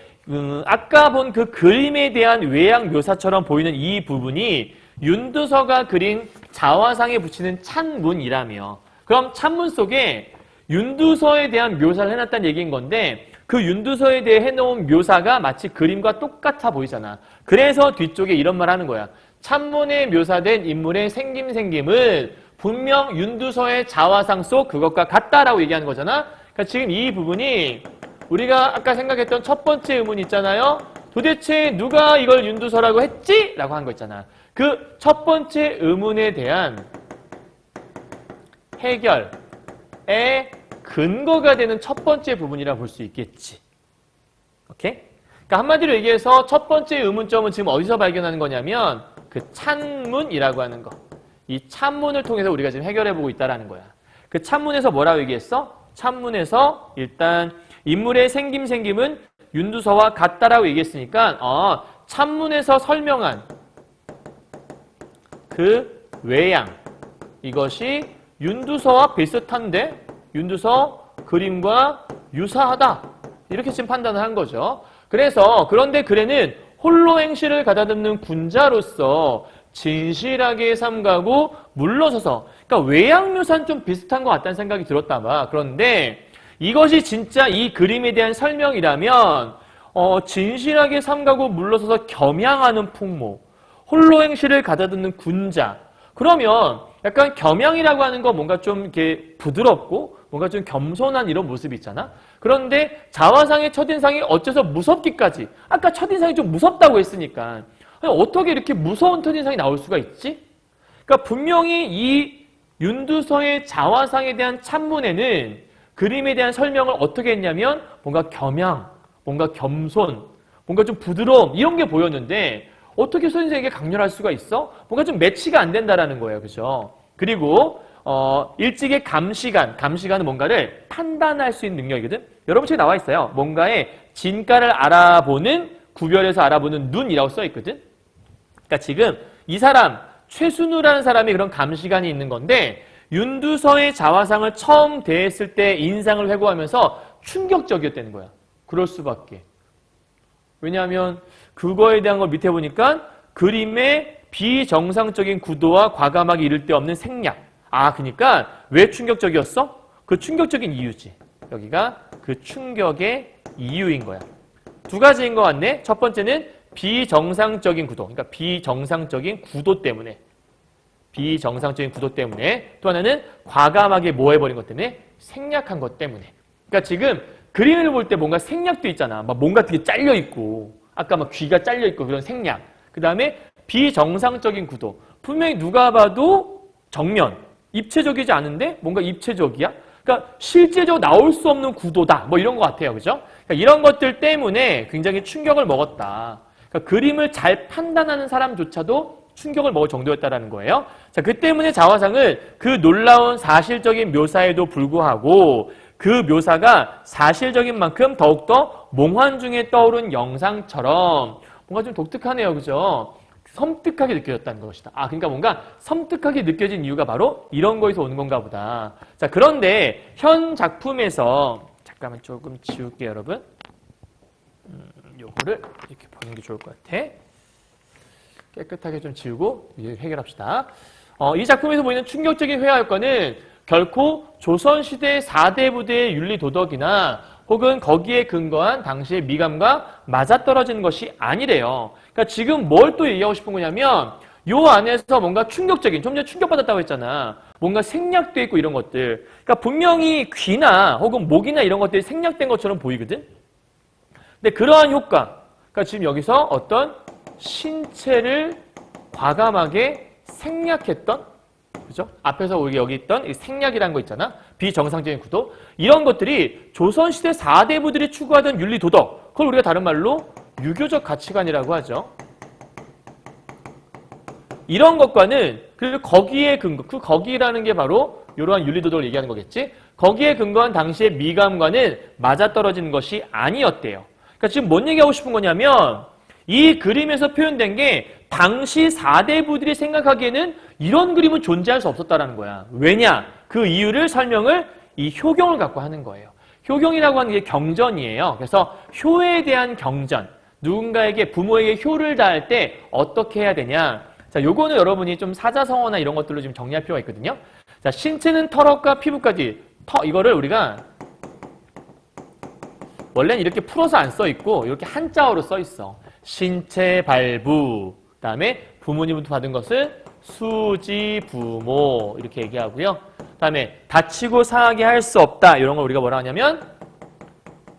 아까 본 그 그림에 대한 외양 묘사처럼 보이는 이 부분이 윤두서가 그린 자화상에 붙이는 찬문이라며. 그럼 찬문 속에 윤두서에 대한 묘사를 해놨다는 얘기인 건데 그 윤두서에 대해 해놓은 묘사가 마치 그림과 똑같아 보이잖아. 그래서 뒤쪽에 이런 말 하는 거야. 찬문에 묘사된 인물의 생김은 분명 윤두서의 자화상 속 그것과 같다라고 얘기하는 거잖아. 그러니까 지금 이 부분이 우리가 아까 생각했던 첫 번째 의문 있잖아요. 도대체 누가 이걸 윤두서라고 했지? 라고 한 거 있잖아. 그 첫 번째 의문에 대한 해결의 근거가 되는 첫 번째 부분이라 볼 수 있겠지. 오케이? 그러니까 한마디로 얘기해서 첫 번째 의문점은 지금 어디서 발견하는 거냐면 그 찬문이라고 하는 거. 이 찬문을 통해서 우리가 지금 해결해보고 있다는 거야. 그 찬문에서 뭐라고 얘기했어? 찬문에서 일단 인물의 생김은 윤두서와 같다라고 얘기했으니까 찬문에서 설명한 그 외양 이것이 윤두서와 비슷한데 윤두서 그림과 유사하다. 이렇게 지금 판단을 한 거죠. 그래서 그런데 글에는 홀로 행실을 가다듬는 군자로서 진실하게 삼가고 물러서서 그러니까 외양 묘사는 좀 비슷한 것 같다는 생각이 들었다 봐. 그런데 이것이 진짜 이 그림에 대한 설명이라면 진실하게 삼가고 물러서서 겸양하는 풍모, 홀로 행실을 가다듬는 군자. 그러면 약간 겸양이라고 하는 거 뭔가 좀 이렇게 부드럽고 뭔가 좀 겸손한 이런 모습이 있잖아. 그런데 자화상의 첫인상이 어째서 무섭기까지. 아까 첫인상이 좀 무섭다고 했으니까 아니, 어떻게 이렇게 무서운 첫인상이 나올 수가 있지? 그러니까 분명히 이 윤두서의 자화상에 대한 찬문에는 그림에 대한 설명을 어떻게 했냐면 뭔가 겸양, 뭔가 겸손, 뭔가 좀 부드러움 이런 게 보였는데 어떻게 선생에게 강렬할 수가 있어? 뭔가 좀 매치가 안 된다라는 거예요. 그죠? 그리고 일찍의 감시관은 뭔가를 판단할 수 있는 능력이거든. 여러분 책에 나와 있어요. 뭔가의 진가를 알아보는, 구별해서 알아보는 눈이라고 써 있거든. 그러니까 지금 이 사람 최순우라는 사람이 그런 감시관이 있는 건데 윤두서의 자화상을 처음 대했을 때 인상을 회고하면서 충격적이었다는 거야. 그럴 수밖에. 왜냐하면 그거에 대한 걸 밑에 보니까 그림의 비정상적인 구도와 과감하게 이를 데 없는 생략. 그러니까 왜 충격적이었어? 그 충격적인 이유지. 여기가 그 충격의 이유인 거야. 두 가지인 것 같네. 첫 번째는 비정상적인 구도. 그러니까 비정상적인 구도 때문에. 비정상적인 구도 때문에. 또 하나는 과감하게 뭐 해버린 것 때문에? 생략한 것 때문에. 그러니까 지금 그림을 볼 때 뭔가 생략도 있잖아. 막 뭔가 되게 잘려있고. 아까 막 귀가 잘려있고 그런 생략. 그 다음에 비정상적인 구도. 분명히 누가 봐도 정면. 입체적이지 않은데 뭔가 입체적이야? 그러니까 실제적으로 나올 수 없는 구도다. 뭐 이런 것 같아요. 그죠? 그러니까 이런 것들 때문에 굉장히 충격을 먹었다. 그러니까 그림을 잘 판단하는 사람조차도 충격을 먹을 정도였다는 거예요. 자, 그 때문에 자화상은 그 놀라운 사실적인 묘사에도 불구하고 그 묘사가 사실적인 만큼 더욱더 몽환 중에 떠오른 영상처럼 뭔가 좀 독특하네요. 그죠? 섬뜩하게 느껴졌다는 것이다. 그러니까 뭔가 섬뜩하게 느껴진 이유가 바로 이런 거에서 오는 건가 보다. 자, 그런데 현 작품에서 잠깐만 조금 지울게요, 여러분. 요거를 이렇게 보는 게 좋을 것 같아. 깨끗하게 좀 지우고 이제 해결합시다. 이 작품에서 보이는 충격적인 회화 효과는 결코 조선시대 4대 부대의 윤리도덕이나 혹은 거기에 근거한 당시의 미감과 맞아떨어지는 것이 아니래요. 그러니까 지금 뭘 또 얘기하고 싶은 거냐면 요 안에서 뭔가 충격적인, 좀 전에 충격받았다고 했잖아. 뭔가 생략돼 있고 이런 것들. 그러니까 분명히 귀나 혹은 목이나 이런 것들이 생략된 것처럼 보이거든. 근데 그러한 효과, 그러니까 지금 여기서 어떤 신체를 과감하게 생략했던, 그죠? 앞에서 우리 여기 있던 생략이라는 거 있잖아. 비정상적인 구도. 이런 것들이 조선시대 4대부들이 추구하던 윤리도덕, 그걸 우리가 다른 말로 유교적 가치관이라고 하죠. 이런 것과는 그리고 거기에 근거, 그 거기라는 게 바로 이러한 윤리도덕을 얘기하는 거겠지. 거기에 근거한 당시의 미감과는 맞아떨어지는 것이 아니었대요. 그러니까 지금 뭔 얘기하고 싶은 거냐면 이 그림에서 표현된 게 당시 4대부들이 생각하기에는 이런 그림은 존재할 수 없었다라는 거야. 왜냐? 그 이유를 설명을 이 효경을 갖고 하는 거예요. 효경이라고 하는 게 경전이에요. 그래서 효에 대한 경전. 누군가에게 부모에게 효를 다할 때 어떻게 해야 되냐. 자, 요거는 여러분이 좀 사자성어나 이런 것들로 좀 정리할 필요가 있거든요. 자, 신체는 털억과 피부까지. 이거를 우리가 원래는 이렇게 풀어서 안 써 있고 이렇게 한자어로 써 있어. 신체 발부. 그다음에 부모님부터 받은 것은 수지 부모 이렇게 얘기하고요. 그다음에 다치고 상하게 할 수 없다. 이런 걸 우리가 뭐라 하냐면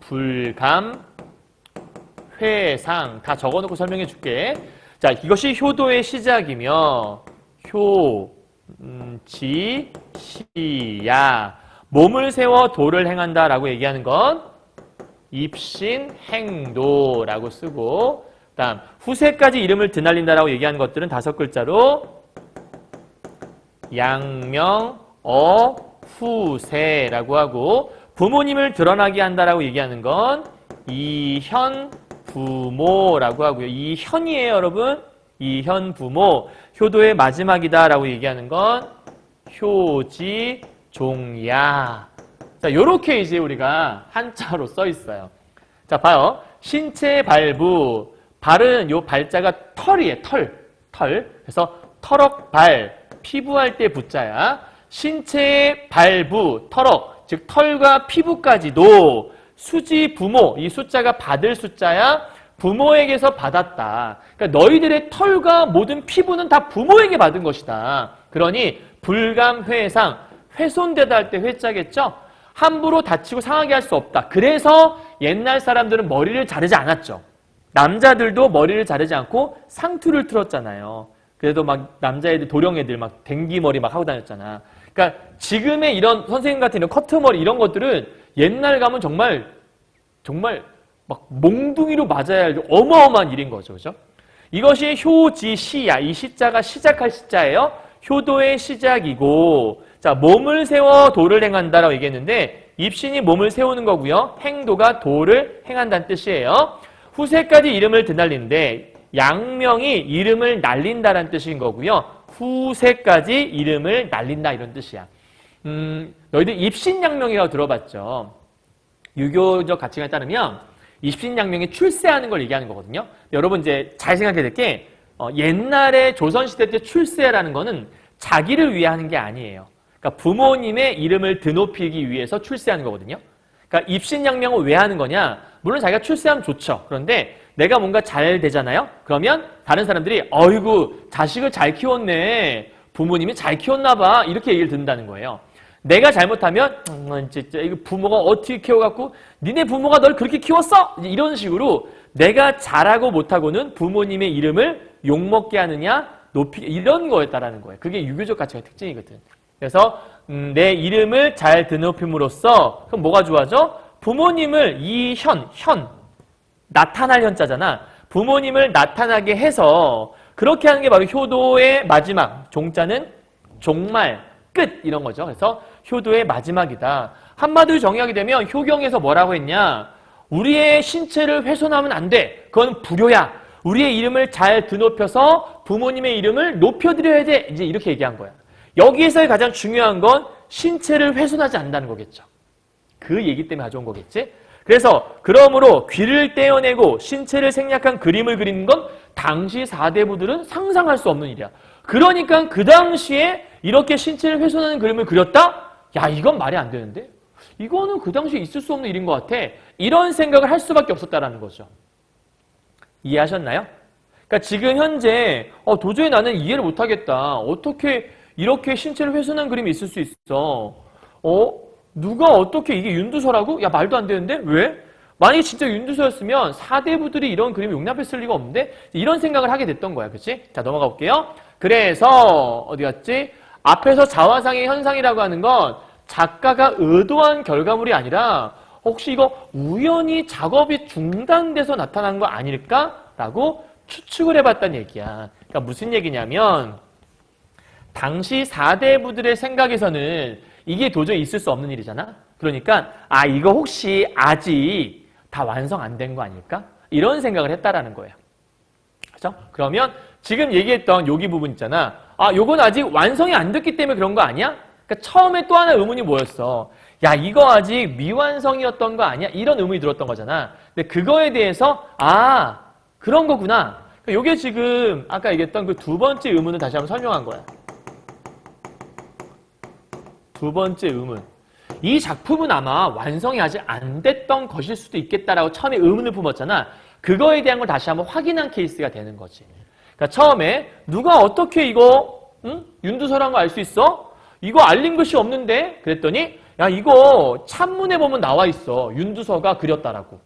불감, 회상 다 적어놓고 설명해 줄게. 자, 이것이 효도의 시작이며 효, 지, 시야. 몸을 세워 도를 행한다라고 얘기하는 건 입신, 행도라고 쓰고 그다음 후세까지 이름을 드날린다라고 얘기하는 것들은 5글자로 양명, 후세라고 하고 부모님을 드러나게 한다라고 얘기하는 건 이현, 부모라고 하고요. 이현이에요, 여러분. 이현, 부모. 효도의 마지막이다라고 얘기하는 건 효지, 종야. 자, 요렇게 이제 우리가 한자로 써 있어요. 자, 봐요. 신체 발부. 발은 요 발자가 털이에요, 털. 그래서 털억 발. 피부할 때 부자야. 신체의 발부, 털억. 즉, 털과 피부까지도 수지 부모, 이 숫자가 받을 숫자야. 부모에게서 받았다. 그러니까 너희들의 털과 모든 피부는 다 부모에게 받은 것이다. 그러니 불감회상, 훼손되다 할 때 회자겠죠? 함부로 다치고 상하게 할 수 없다. 그래서 옛날 사람들은 머리를 자르지 않았죠. 남자들도 머리를 자르지 않고 상투를 틀었잖아요. 그래도 막 남자애들, 도령애들 막 댕기머리 막 하고 다녔잖아. 그러니까 지금의 이런 선생님 같은 이런 커트머리 이런 것들은 옛날 가면 정말 막 몽둥이로 맞아야 할 어마어마한 일인 거죠. 그죠? 이것이 효지시야. 이 시자가 시작할 시자예요. 효도의 시작이고, 자, 몸을 세워 도를 행한다라고 얘기했는데, 입신이 몸을 세우는 거고요. 행도가 도를 행한다는 뜻이에요. 후세까지 이름을 드날리는데, 양명이 이름을 날린다라는 뜻인 거고요. 후세까지 이름을 날린다 이런 뜻이야. 너희들 입신양명이라고 들어봤죠? 유교적 가치관에 따르면 입신양명이 출세하는 걸 얘기하는 거거든요. 여러분 이제 잘 생각해야 될 게 옛날에 조선시대 때 출세라는 거는 자기를 위해 하는 게 아니에요. 그러니까 부모님의 이름을 드높이기 위해서 출세하는 거거든요. 그러니까 입신양명을 왜 하는 거냐? 물론 자기가 출세하면 좋죠. 그런데 내가 뭔가 잘 되잖아요? 그러면 다른 사람들이 어이구 자식을 잘 키웠네. 부모님이 잘 키웠나 봐. 이렇게 얘기를 듣는다는 거예요. 내가 잘못하면 진짜 이거 부모가 어떻게 키워갖고 니네 부모가 널 그렇게 키웠어? 이런 식으로 내가 잘하고 못하고는 부모님의 이름을 욕먹게 하느냐 높이 이런 거였다라는 거예요. 그게 유교적 가치의 특징이거든. 그래서 내 이름을 잘 드높임으로써 그럼 뭐가 좋아져? 부모님을 현 나타날 현자잖아. 부모님을 나타나게 해서 그렇게 하는 게 바로 효도의 마지막. 종자는 종말, 끝 이런 거죠. 그래서 효도의 마지막이다. 한마디로 정의하게 되면 효경에서 뭐라고 했냐? 우리의 신체를 훼손하면 안 돼. 그건 불효야. 우리의 이름을 잘 드높여서 부모님의 이름을 높여드려야 돼. 이제 이렇게 얘기한 거야. 여기에서의 가장 중요한 건 신체를 훼손하지 않는다는 거겠죠. 그 얘기 때문에 가져온 거겠지. 그래서 그러므로 귀를 떼어내고 신체를 생략한 그림을 그리는 건 당시 4대부들은 상상할 수 없는 일이야. 그러니까 그 당시에 이렇게 신체를 훼손하는 그림을 그렸다? 야, 이건 말이 안 되는데? 이거는 그 당시에 있을 수 없는 일인 것 같아. 이런 생각을 할 수밖에 없었다라는 거죠. 이해하셨나요? 그러니까 지금 현재 도저히 나는 이해를 못하겠다. 어떻게 이렇게 신체를 훼손한 그림이 있을 수 있어? 누가 어떻게 이게 윤두서라고? 야, 말도 안 되는데? 왜? 만약에 진짜 윤두서였으면 4대부들이 이런 그림을 용납했을 리가 없는데? 이런 생각을 하게 됐던 거야. 그치? 자, 넘어가 볼게요. 그래서 어디 갔지? 앞에서 자화상의 현상이라고 하는 건 작가가 의도한 결과물이 아니라 혹시 이거 우연히 작업이 중단돼서 나타난 거 아닐까라고 추측을 해봤다는 얘기야. 그러니까 무슨 얘기냐면 당시 4대 부들의 생각에서는 이게 도저히 있을 수 없는 일이잖아. 그러니까 이거 혹시 아직 다 완성 안 된 거 아닐까? 이런 생각을 했다라는 거예요. 그렇죠? 그러면 지금 얘기했던 여기 부분 있잖아. 요건 아직 완성이 안 됐기 때문에 그런 거 아니야? 그러니까 처음에 또 하나 의문이 뭐였어? 야, 이거 아직 미완성이었던 거 아니야? 이런 의문이 들었던 거잖아. 근데 그거에 대해서 그런 거구나. 그러니까 요게 지금 아까 얘기했던 그 두 번째 의문을 다시 한번 설명한 거야. 두 번째 의문. 이 작품은 아마 완성이 아직 안 됐던 것일 수도 있겠다라고 처음에 의문을 품었잖아. 그거에 대한 걸 다시 한번 확인한 케이스가 되는 거지. 그러니까 처음에 누가 어떻게 이거 윤두서라는 거 알 수 있어? 이거 알린 글씨 없는데? 그랬더니 야, 이거 찬문에 보면 나와 있어. 윤두서가 그렸다라고.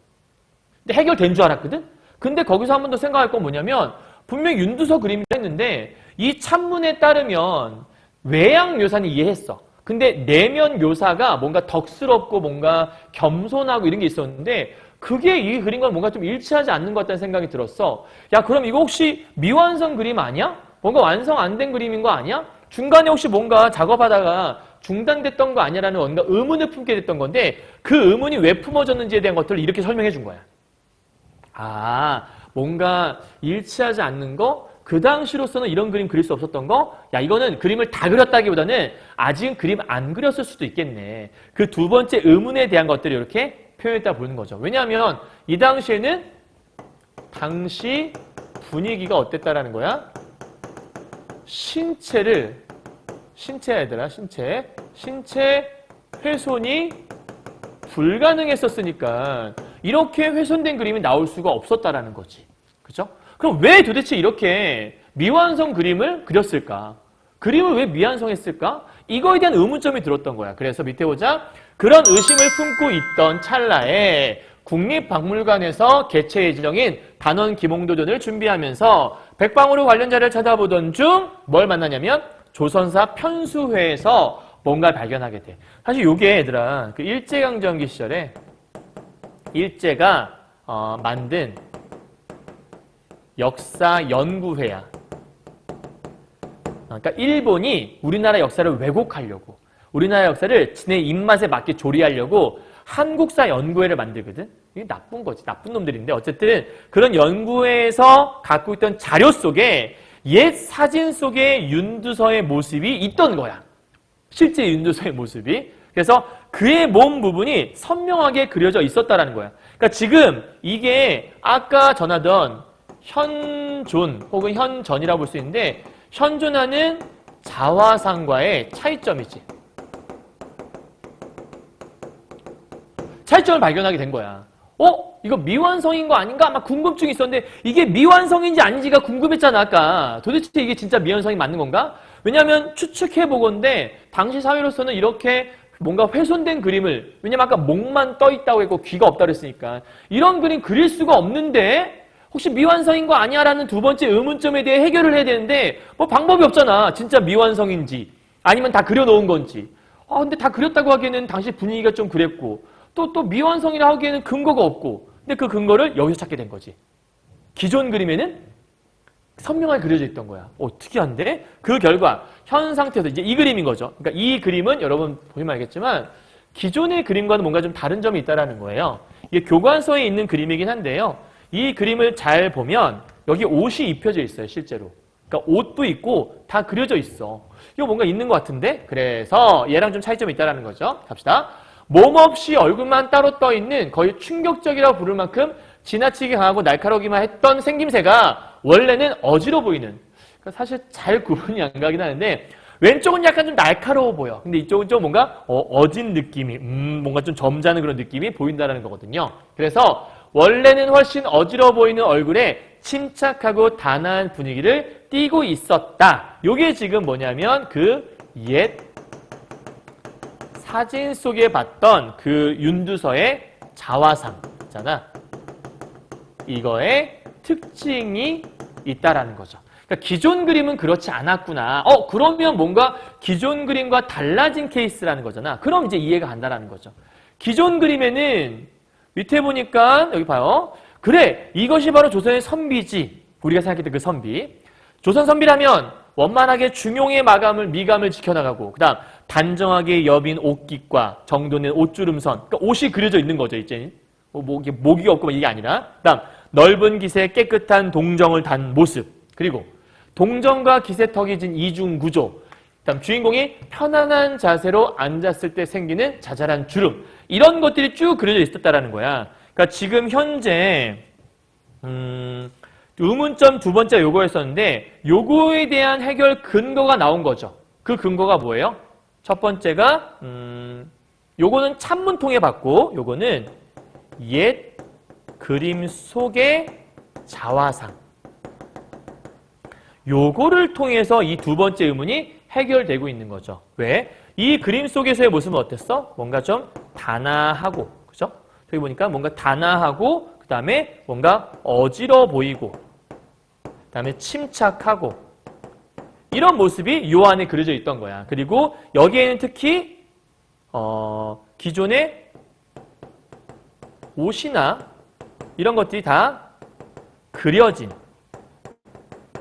근데 해결된 줄 알았거든? 근데 거기서 한 번 더 생각할 건 뭐냐면 분명히 윤두서 그림이라 했는데 이 찬문에 따르면 외양 묘사는 이해했어. 근데 내면 묘사가 뭔가 덕스럽고 뭔가 겸손하고 이런 게 있었는데 그게 이 그림과 뭔가 좀 일치하지 않는 것 같다는 생각이 들었어. 야, 그럼 이거 혹시 미완성 그림 아니야? 뭔가 완성 안 된 그림인 거 아니야? 중간에 혹시 뭔가 작업하다가 중단됐던 거 아니야라는 뭔가 의문을 품게 됐던 건데 그 의문이 왜 품어졌는지에 대한 것들을 이렇게 설명해 준 거야. 뭔가 일치하지 않는 거? 그 당시로서는 이런 그림 그릴 수 없었던 거? 야, 이거는 그림을 다 그렸다기보다는 아직은 그림 안 그렸을 수도 있겠네. 그 두 번째 의문에 대한 것들을 이렇게 표현했다 보는 거죠. 왜냐하면 이 당시에는 당시 분위기가 어땠다라는 거야? 신체 훼손이 불가능했었으니까 이렇게 훼손된 그림이 나올 수가 없었다라는 거지. 그죠? 그럼 왜 도대체 이렇게 미완성 그림을 그렸을까? 그림을 왜 미완성했을까? 이거에 대한 의문점이 들었던 거야. 그래서 밑에 보자. 그런 의심을 품고 있던 찰나에 국립박물관에서 개최 예정인 단원 기몽도전을 준비하면서 백방으로 관련 자료를 찾아보던 중 뭘 만나냐면 조선사 편수회에서 뭔가를 발견하게 돼. 사실 요게 얘들아 그 일제강점기 시절에 일제가 만든 역사연구회야. 그러니까 일본이 우리나라 역사를 왜곡하려고 우리나라 역사를 지네 입맛에 맞게 조리하려고 한국사 연구회를 만들거든. 이게 나쁜 거지. 나쁜 놈들인데 어쨌든 그런 연구회에서 갖고 있던 자료 속에 옛 사진 속에 윤두서의 모습이 있던 거야. 실제 윤두서의 모습이. 그래서 그의 몸 부분이 선명하게 그려져 있었다라는 거야. 그러니까 지금 이게 아까 전하던 현존 혹은 현전이라고 볼 수 있는데 현존하는 자화상과의 차이점이지. 차이점을 발견하게 된 거야. 이거 미완성인 거 아닌가? 막 궁금증이 있었는데 이게 미완성인지 아닌지가 궁금했잖아, 아까. 도대체 이게 진짜 미완성이 맞는 건가? 왜냐하면 추측해보건데 당시 사회로서는 이렇게 뭔가 훼손된 그림을, 왜냐면 아까 목만 떠있다고 했고 귀가 없다고 했으니까 이런 그림 그릴 수가 없는데 혹시 미완성인 거 아니야? 라는 두 번째 의문점에 대해 해결을 해야 되는데 뭐 방법이 없잖아. 진짜 미완성인지 아니면 다 그려놓은 건지. 근데 다 그렸다고 하기에는 당시 분위기가 좀 그랬고 또 미완성이라 하기에는 근거가 없고 근데 그 근거를 여기서 찾게 된 거지. 기존 그림에는 선명하게 그려져 있던 거야. 특이한데? 그 결과 현 상태에서 이제 이 그림인 거죠. 그러니까 이 그림은 여러분 보시면 알겠지만 기존의 그림과는 뭔가 좀 다른 점이 있다는 거예요. 이게 교과서에 있는 그림이긴 한데요. 이 그림을 잘 보면 여기 옷이 입혀져 있어요, 실제로. 그러니까 옷도 있고 다 그려져 있어. 이거 뭔가 있는 것 같은데? 그래서 얘랑 좀 차이점이 있다는 거죠. 갑시다. 몸 없이 얼굴만 따로 떠 있는 거의 충격적이라고 부를 만큼 지나치게 강하고 날카롭기만 했던 생김새가 원래는 어지러 보이는. 그러니까 사실 잘 구분이 안 가긴 하는데 왼쪽은 약간 좀 날카로워 보여. 근데 이쪽은 좀 뭔가 어진 느낌이, 뭔가 좀 점잖은 그런 느낌이 보인다는 거거든요. 그래서 원래는 훨씬 어지러워 보이는 얼굴에 침착하고 단아한 분위기를 띠고 있었다. 요게 지금 뭐냐면 그 옛 사진 속에 봤던 그 윤두서의 자화상 있잖아. 이거의 특징이 있다라는 거죠. 그러니까 기존 그림은 그렇지 않았구나. 그러면 뭔가 기존 그림과 달라진 케이스라는 거잖아. 그럼 이제 이해가 간다라는 거죠. 기존 그림에는 밑에 보니까 여기 봐요. 그래, 이것이 바로 조선의 선비지. 우리가 생각했던 그 선비. 조선 선비라면 원만하게 중용의 미감을 지켜나가고, 그 다음 단정하게 여빈 옷깃과 정돈된 옷주름선, 그러니까 옷이 그려져 있는 거죠. 이제 모기가 없고 이게 아니라, 그 다음 넓은 기세 깨끗한 동정을 단 모습, 그리고 동정과 기세턱이 진 이중구조, 그다음 주인공이 편안한 자세로 앉았을 때 생기는 자잘한 주름, 이런 것들이 쭉 그려져 있었다라는 거야. 그러니까 지금 현재 의문점 두 번째 요거였었는데 요거에 대한 해결 근거가 나온 거죠. 그 근거가 뭐예요? 첫 번째가 요거는 찬문통에 받고, 요거는 옛 그림 속의 자화상, 요거를 통해서 이 두 번째 의문이 해결되고 있는 거죠. 왜? 이 그림 속에서의 모습은 어땠어? 뭔가 좀 단아하고, 그죠? 저기 보니까 뭔가 단아하고, 그 다음에 뭔가 어지러워 보이고, 그 다음에 침착하고, 이런 모습이 요 안에 그려져 있던 거야. 그리고 여기에는 특히 기존의 옷이나 이런 것들이 다 그려진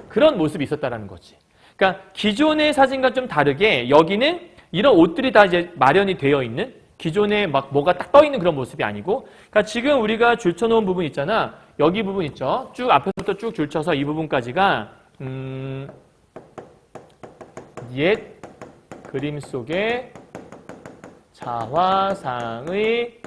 그런 모습이 있었다라는 거지. 그러니까 기존의 사진과 좀 다르게 여기는 이런 옷들이 다 이제 마련이 되어 있는, 기존에 막 뭐가 딱 떠 있는 그런 모습이 아니고, 그러니까 지금 우리가 줄쳐놓은 부분 있잖아. 여기 부분 있죠. 쭉 앞에서부터 쭉 줄쳐서 이 부분까지가 옛 그림 속의 자화상의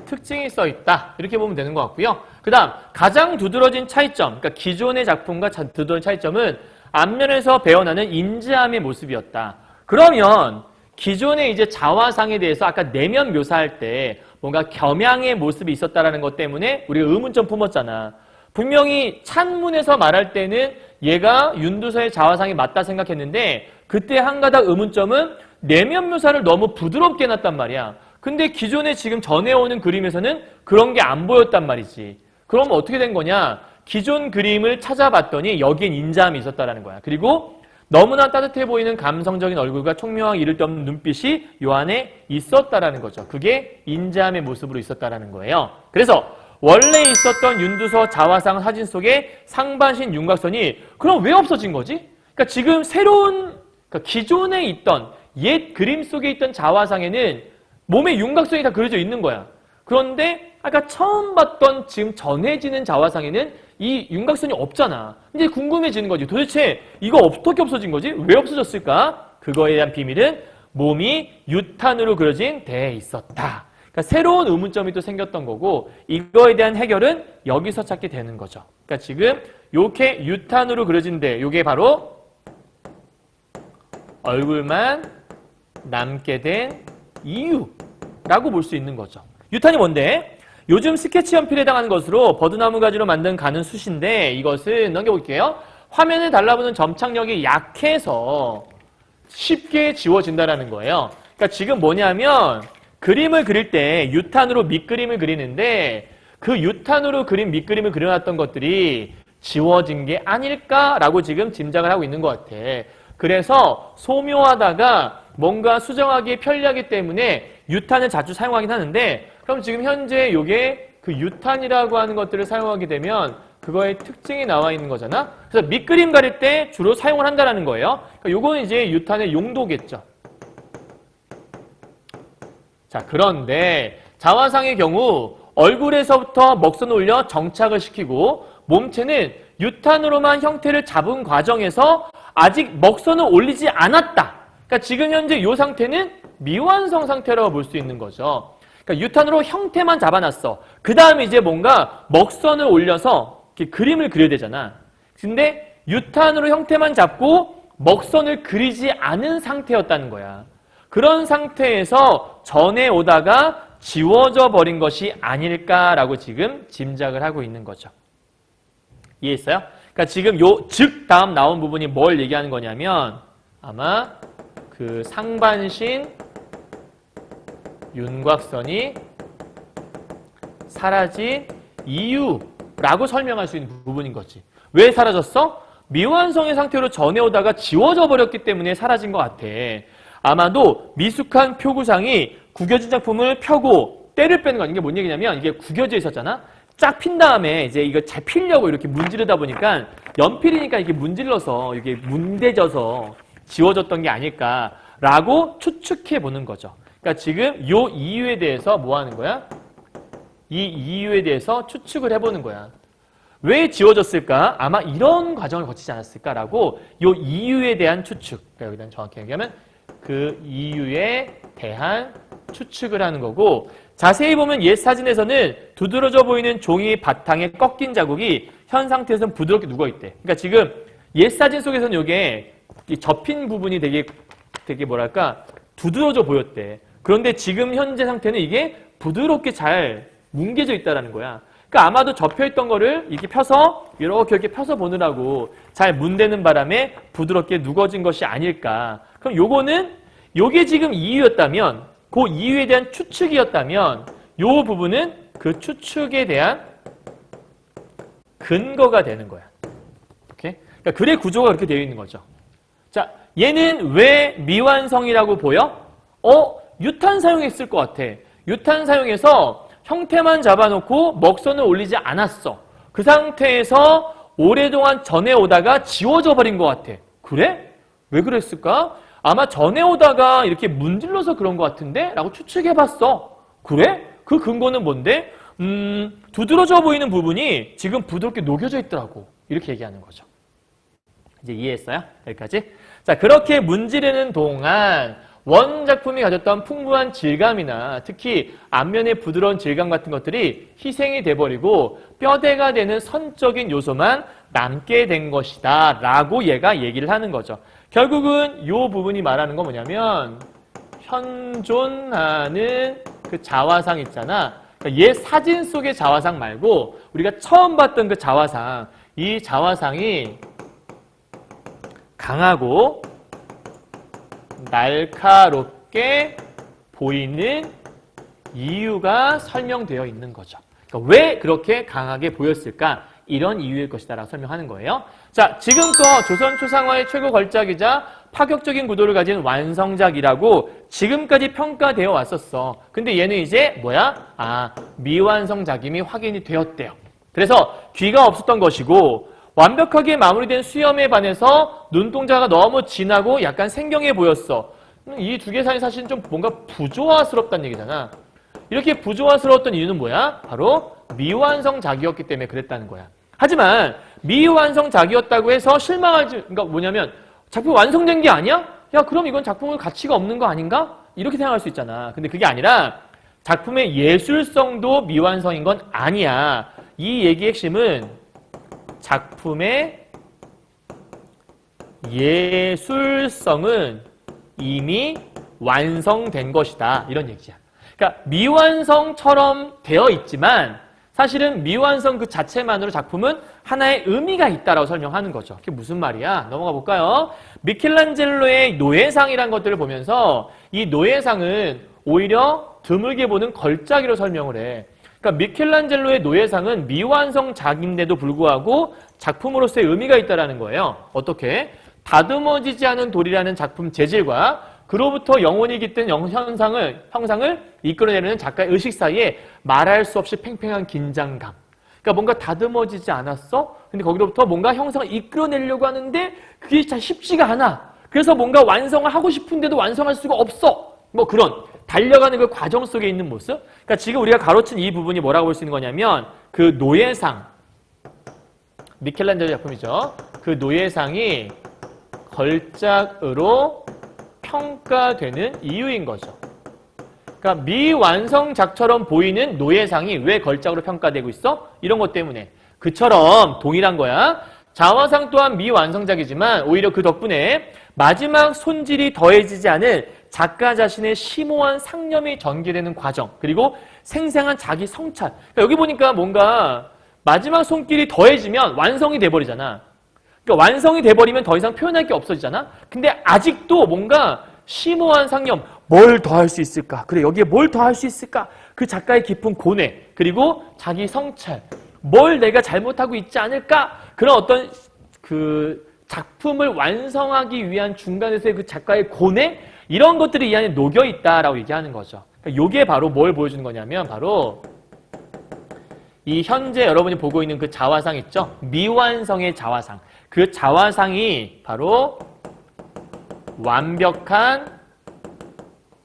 특징이 써 있다. 이렇게 보면 되는 것 같고요. 그 다음 가장 두드러진 차이점, 그러니까 기존의 작품과 두드러진 차이점은 앞면에서 배어나는 인지함의 모습이었다. 그러면 기존의 이제 자화상에 대해서 아까 내면 묘사할 때 뭔가 겸양의 모습이 있었다라는 것 때문에 우리가 의문점 품었잖아. 분명히 찬문에서 말할 때는 얘가 윤두서의 자화상이 맞다 생각했는데, 그때 한 가닥 의문점은 내면 묘사를 너무 부드럽게 해놨단 말이야. 근데 기존에 지금 전해오는 그림에서는 그런 게 안 보였단 말이지. 그럼 어떻게 된 거냐? 기존 그림을 찾아봤더니 여기엔 인자함이 있었다라는 거야. 그리고 너무나 따뜻해 보이는 감성적인 얼굴과 총명하게 이를 데 없는 눈빛이 요 안에 있었다라는 거죠. 그게 인자함의 모습으로 있었다라는 거예요. 그래서 원래 있었던 윤두서 자화상 사진 속에 상반신 윤곽선이 그럼 왜 없어진 거지? 그러니까 지금 새로운, 그러니까 기존에 있던 옛 그림 속에 있던 자화상에는 몸에 윤곽선이 다 그려져 있는 거야. 그런데 아까 처음 봤던 지금 전해지는 자화상에는 이 윤곽선이 없잖아. 이제 궁금해지는 거지. 도대체 이거 어떻게 없어진 거지? 왜 없어졌을까? 그거에 대한 비밀은 몸이 유탄으로 그려진 데에 있었다. 그러니까 새로운 의문점이 또 생겼던 거고, 이거에 대한 해결은 여기서 찾게 되는 거죠. 그러니까 지금 요렇게 유탄으로 그려진 데, 요게 바로 얼굴만 남게 된 이유라고 볼 수 있는 거죠. 유탄이 뭔데? 요즘 스케치 연필에 해당하는 것으로 버드나무 가지로 만든 가는 숯인데, 이것은 넘겨볼게요. 화면에 달라붙는 점착력이 약해서 쉽게 지워진다는 거예요. 그러니까 지금 뭐냐면 그림을 그릴 때 유탄으로 밑그림을 그리는데, 그 유탄으로 그린 밑그림을 그려놨던 것들이 지워진 게 아닐까라고 지금 짐작을 하고 있는 것 같아. 그래서 소묘하다가 뭔가 수정하기 편리하기 때문에 유탄을 자주 사용하긴 하는데, 그럼 지금 현재 이게 그 유탄이라고 하는 것들을 사용하게 되면 그거의 특징이 나와 있는 거잖아. 그래서 밑그림 가릴 때 주로 사용을 한다는 거예요. 그러니까 요거는 이제 유탄의 용도겠죠. 자, 그런데 자화상의 경우 얼굴에서부터 먹선을 올려 정착을 시키고, 몸체는 유탄으로만 형태를 잡은 과정에서 아직 먹선을 올리지 않았다. 그러니까 지금 현재 이 상태는 미완성 상태라고 볼 수 있는 거죠. 그러니까 유탄으로 형태만 잡아놨어. 그 다음에 이제 뭔가 먹선을 올려서 이렇게 그림을 그려야 되잖아. 근데 유탄으로 형태만 잡고 먹선을 그리지 않은 상태였다는 거야. 그런 상태에서 전에 오다가 지워져 버린 것이 아닐까라고 지금 짐작을 하고 있는 거죠. 이해했어요? 그러니까 지금 요 즉 다음 나온 부분이 뭘 얘기하는 거냐면, 아마 그 상반신 윤곽선이 사라진 이유라고 설명할 수 있는 부분인 거지. 왜 사라졌어? 미완성의 상태로 전해오다가 지워져 버렸기 때문에 사라진 것 같아. 아마도 미숙한 표구상이 구겨진 작품을 펴고 때를 빼는 거 이게 뭔 얘기냐면 이게 구겨져 있었잖아. 쫙 핀 다음에 이제 이거 잘 피려고 이렇게 문지르다 보니까 연필이니까 이렇게 문질러서 이게 문대져서 지워졌던 게 아닐까라고 추측해 보는 거죠. 그러니까 지금 요 이유에 대해서 뭐 하는 거야? 이 이유에 대해서 추측을 해보는 거야. 왜 지워졌을까? 아마 이런 과정을 거치지 않았을까라고 요 이유에 대한 추측. 그러니까 여기다 정확히 얘기하면 그 이유에 대한 추측을 하는 거고 자세히 보면 옛 사진에서는 두드러져 보이는 종이 바탕에 꺾인 자국이 현 상태에서는 부드럽게 누워있대. 그러니까 지금 옛 사진 속에서는 이게 접힌 부분이 되게 뭐랄까 두드러져 보였대. 그런데 지금 현재 상태는 이게 부드럽게 잘 뭉개져 있다라는 거야. 그러니까 아마도 접혀있던 거를 이렇게 펴서 이렇게 펴서 보느라고 잘 문대는 바람에 부드럽게 누워진 것이 아닐까. 그럼 요게 지금 이유였다면 그 이유에 대한 추측이었다면 요 부분은 그 추측에 대한 근거가 되는 거야. 오케이? 그러니까 글의 구조가 그렇게 되어 있는 거죠. 자, 얘는 왜 미완성이라고 보여? 유탄 사용했을 것 같아. 유탄 사용해서 형태만 잡아놓고 먹선을 올리지 않았어. 그 상태에서 오랫동안 전해오다가 지워져 버린 것 같아. 그래? 왜 그랬을까? 아마 전해오다가 이렇게 문질러서 그런 것 같은데? 라고 추측해봤어. 그래? 그 근거는 뭔데? 두드러져 보이는 부분이 지금 부드럽게 녹여져 있더라고. 이렇게 얘기하는 거죠. 이제 이해했어요? 여기까지? 자, 그렇게 문지르는 동안 원작품이 가졌던 풍부한 질감이나 특히 앞면의 부드러운 질감 같은 것들이 희생이 돼버리고 뼈대가 되는 선적인 요소만 남게 된 것이다 라고 얘가 얘기를 하는 거죠. 결국은 이 부분이 말하는 건 뭐냐면 현존하는 그 자화상 있잖아. 그러니까 얘 사진 속의 자화상 말고 우리가 처음 봤던 그 자화상, 이 자화상이 강하고 날카롭게 보이는 이유가 설명되어 있는 거죠. 그러니까 왜 그렇게 강하게 보였을까? 이런 이유일 것이다 라고 설명하는 거예요. 자, 지금껏 조선 초상화의 최고 걸작이자 파격적인 구도를 가진 완성작이라고 지금까지 평가되어 왔었어. 근데 얘는 이제 뭐야? 미완성작임이 확인이 되었대요. 그래서 귀가 없었던 것이고 완벽하게 마무리된 수염에 반해서 눈동자가 너무 진하고 약간 생경해 보였어. 이 두 개 사이 사실은 좀 뭔가 부조화스럽다는 얘기잖아. 이렇게 부조화스러웠던 이유는 뭐야? 바로 미완성작이었기 때문에 그랬다는 거야. 하지만 미완성작이었다고 해서 그러니까 뭐냐면 작품이 완성된 게 아니야? 야, 그럼 이건 작품의 가치가 없는 거 아닌가? 이렇게 생각할 수 있잖아. 근데 그게 아니라 작품의 예술성도 미완성인 건 아니야. 이 얘기의 핵심은 작품의 예술성은 이미 완성된 것이다. 이런 얘기야. 그러니까 미완성처럼 되어 있지만 사실은 미완성 그 자체만으로 작품은 하나의 의미가 있다라고 설명하는 거죠. 그게 무슨 말이야? 넘어가 볼까요? 미켈란젤로의 노예상이라는 것들을 보면서 이 노예상은 오히려 드물게 보는 걸작이라고 설명을 해. 그러니까 미켈란젤로의 노예상은 미완성작인데도 불구하고 작품으로서의 의미가 있다는 거예요. 어떻게? 다듬어지지 않은 돌이라는 작품 재질과 그로부터 영혼이 깃든 형상을 이끌어내는 작가의 의식 사이에 말할 수 없이 팽팽한 긴장감. 그러니까 뭔가 다듬어지지 않았어? 근데 거기로부터 뭔가 형상을 이끌어내려고 하는데 그게 잘 쉽지가 않아. 그래서 뭔가 완성을 하고 싶은데도 완성할 수가 없어. 뭐 그런 달려가는 그 과정 속에 있는 모습. 그러니까 지금 우리가 가로친 이 부분이 뭐라고 볼 수 있는 거냐면 그 노예상, 미켈란젤로 작품이죠. 그 노예상이 걸작으로 평가되는 이유인 거죠. 그러니까 미완성작처럼 보이는 노예상이 왜 걸작으로 평가되고 있어? 이런 것 때문에. 그처럼 동일한 거야. 자화상 또한 미완성작이지만 오히려 그 덕분에 마지막 손질이 더해지지 않은 작가 자신의 심오한 상념이 전개되는 과정, 그리고 생생한 자기 성찰. 그러니까 여기 보니까 뭔가 마지막 손길이 더해지면 완성이 돼버리잖아. 그러니까 완성이 돼버리면 더 이상 표현할 게 없어지잖아. 근데 아직도 뭔가 심오한 상념, 뭘 더 할 수 있을까? 그래, 여기에 뭘 더 할 수 있을까? 그 작가의 깊은 고뇌, 그리고 자기 성찰, 뭘 내가 잘못하고 있지 않을까? 그런 어떤 그 작품을 완성하기 위한 중간에서의 그 작가의 고뇌, 이런 것들이 이 안에 녹여 있다라고 얘기하는 거죠. 요게 바로 뭘 보여주는 거냐면 바로 이 현재 여러분이 보고 있는 그 자화상 있죠? 미완성의 자화상. 그 자화상이 바로 완벽한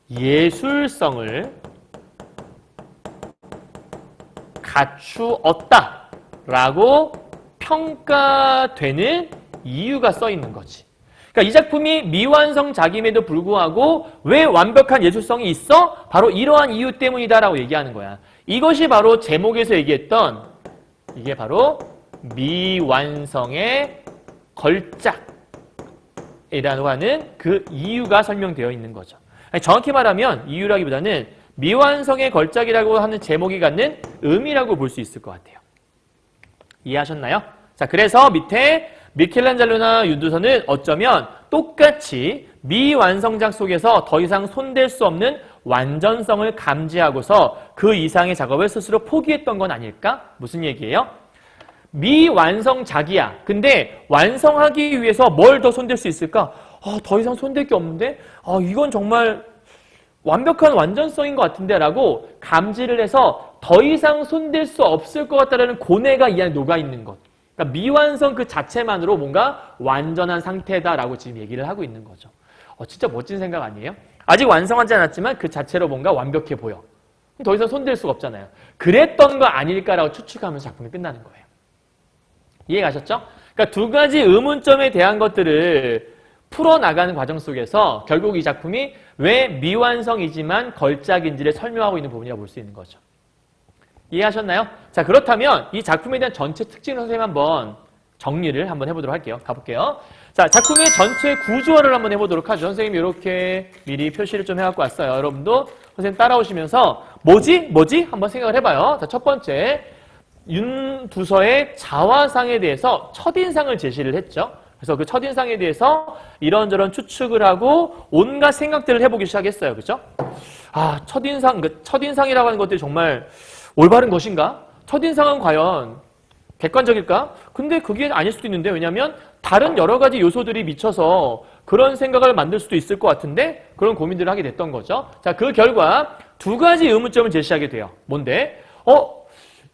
예술성을 갖추었다라고 평가되는 이유가 써 있는 거지. 그러니까 이 작품이 미완성작임에도 불구하고 왜 완벽한 예술성이 있어? 바로 이러한 이유 때문이다라고 얘기하는 거야. 이것이 바로 제목에서 얘기했던 이게 바로 미완성의 걸작이라고 하는 그 이유가 설명되어 있는 거죠. 정확히 말하면 이유라기보다는 미완성의 걸작이라고 하는 제목이 갖는 의미라고 볼 수 있을 것 같아요. 이해하셨나요? 자, 그래서 밑에 미켈란젤로나 윤두서는 어쩌면 똑같이 미완성작 속에서 더 이상 손댈 수 없는 완전성을 감지하고서 그 이상의 작업을 스스로 포기했던 건 아닐까? 무슨 얘기예요? 미완성작이야. 근데 완성하기 위해서 뭘 더 손댈 수 있을까? 더 이상 손댈 게 없는데? 이건 정말 완벽한 완전성인 것 같은데? 라고 감지를 해서 더 이상 손댈 수 없을 것 같다는 고뇌가 이 안에 녹아있는 것. 그러니까 미완성 그 자체만으로 뭔가 완전한 상태다라고 지금 얘기를 하고 있는 거죠. 진짜 멋진 생각 아니에요? 아직 완성하지 않았지만 그 자체로 뭔가 완벽해 보여. 더 이상 손댈 수가 없잖아요. 그랬던 거 아닐까라고 추측하면서 작품이 끝나는 거예요. 이해가셨죠? 그러니까 두 가지 의문점에 대한 것들을 풀어나가는 과정 속에서 결국 이 작품이 왜 미완성이지만 걸작인지를 설명하고 있는 부분이라고 볼 수 있는 거죠. 이해하셨나요? 자, 그렇다면 이 작품에 대한 전체 특징을 선생님 한번 정리를 한번 해보도록 할게요. 가볼게요. 자, 작품의 전체 구조화를 한번 해보도록 하죠. 선생님이 이렇게 미리 표시를 좀 해갖고 왔어요. 여러분도 선생님 따라오시면서 뭐지? 한번 생각을 해봐요. 자, 첫 번째 윤두서의 자화상에 대해서 첫인상을 제시를 했죠. 그래서 그 첫인상에 대해서 이런저런 추측을 하고 온갖 생각들을 해보기 시작했어요. 그죠? 첫인상이라고 하는 것들이 정말 올바른 것인가? 첫인상은 과연 객관적일까? 근데 그게 아닐 수도 있는데, 왜냐하면 다른 여러 가지 요소들이 미쳐서 그런 생각을 만들 수도 있을 것 같은데 그런 고민들을 하게 됐던 거죠. 자, 그 결과 두 가지 의문점을 제시하게 돼요. 뭔데?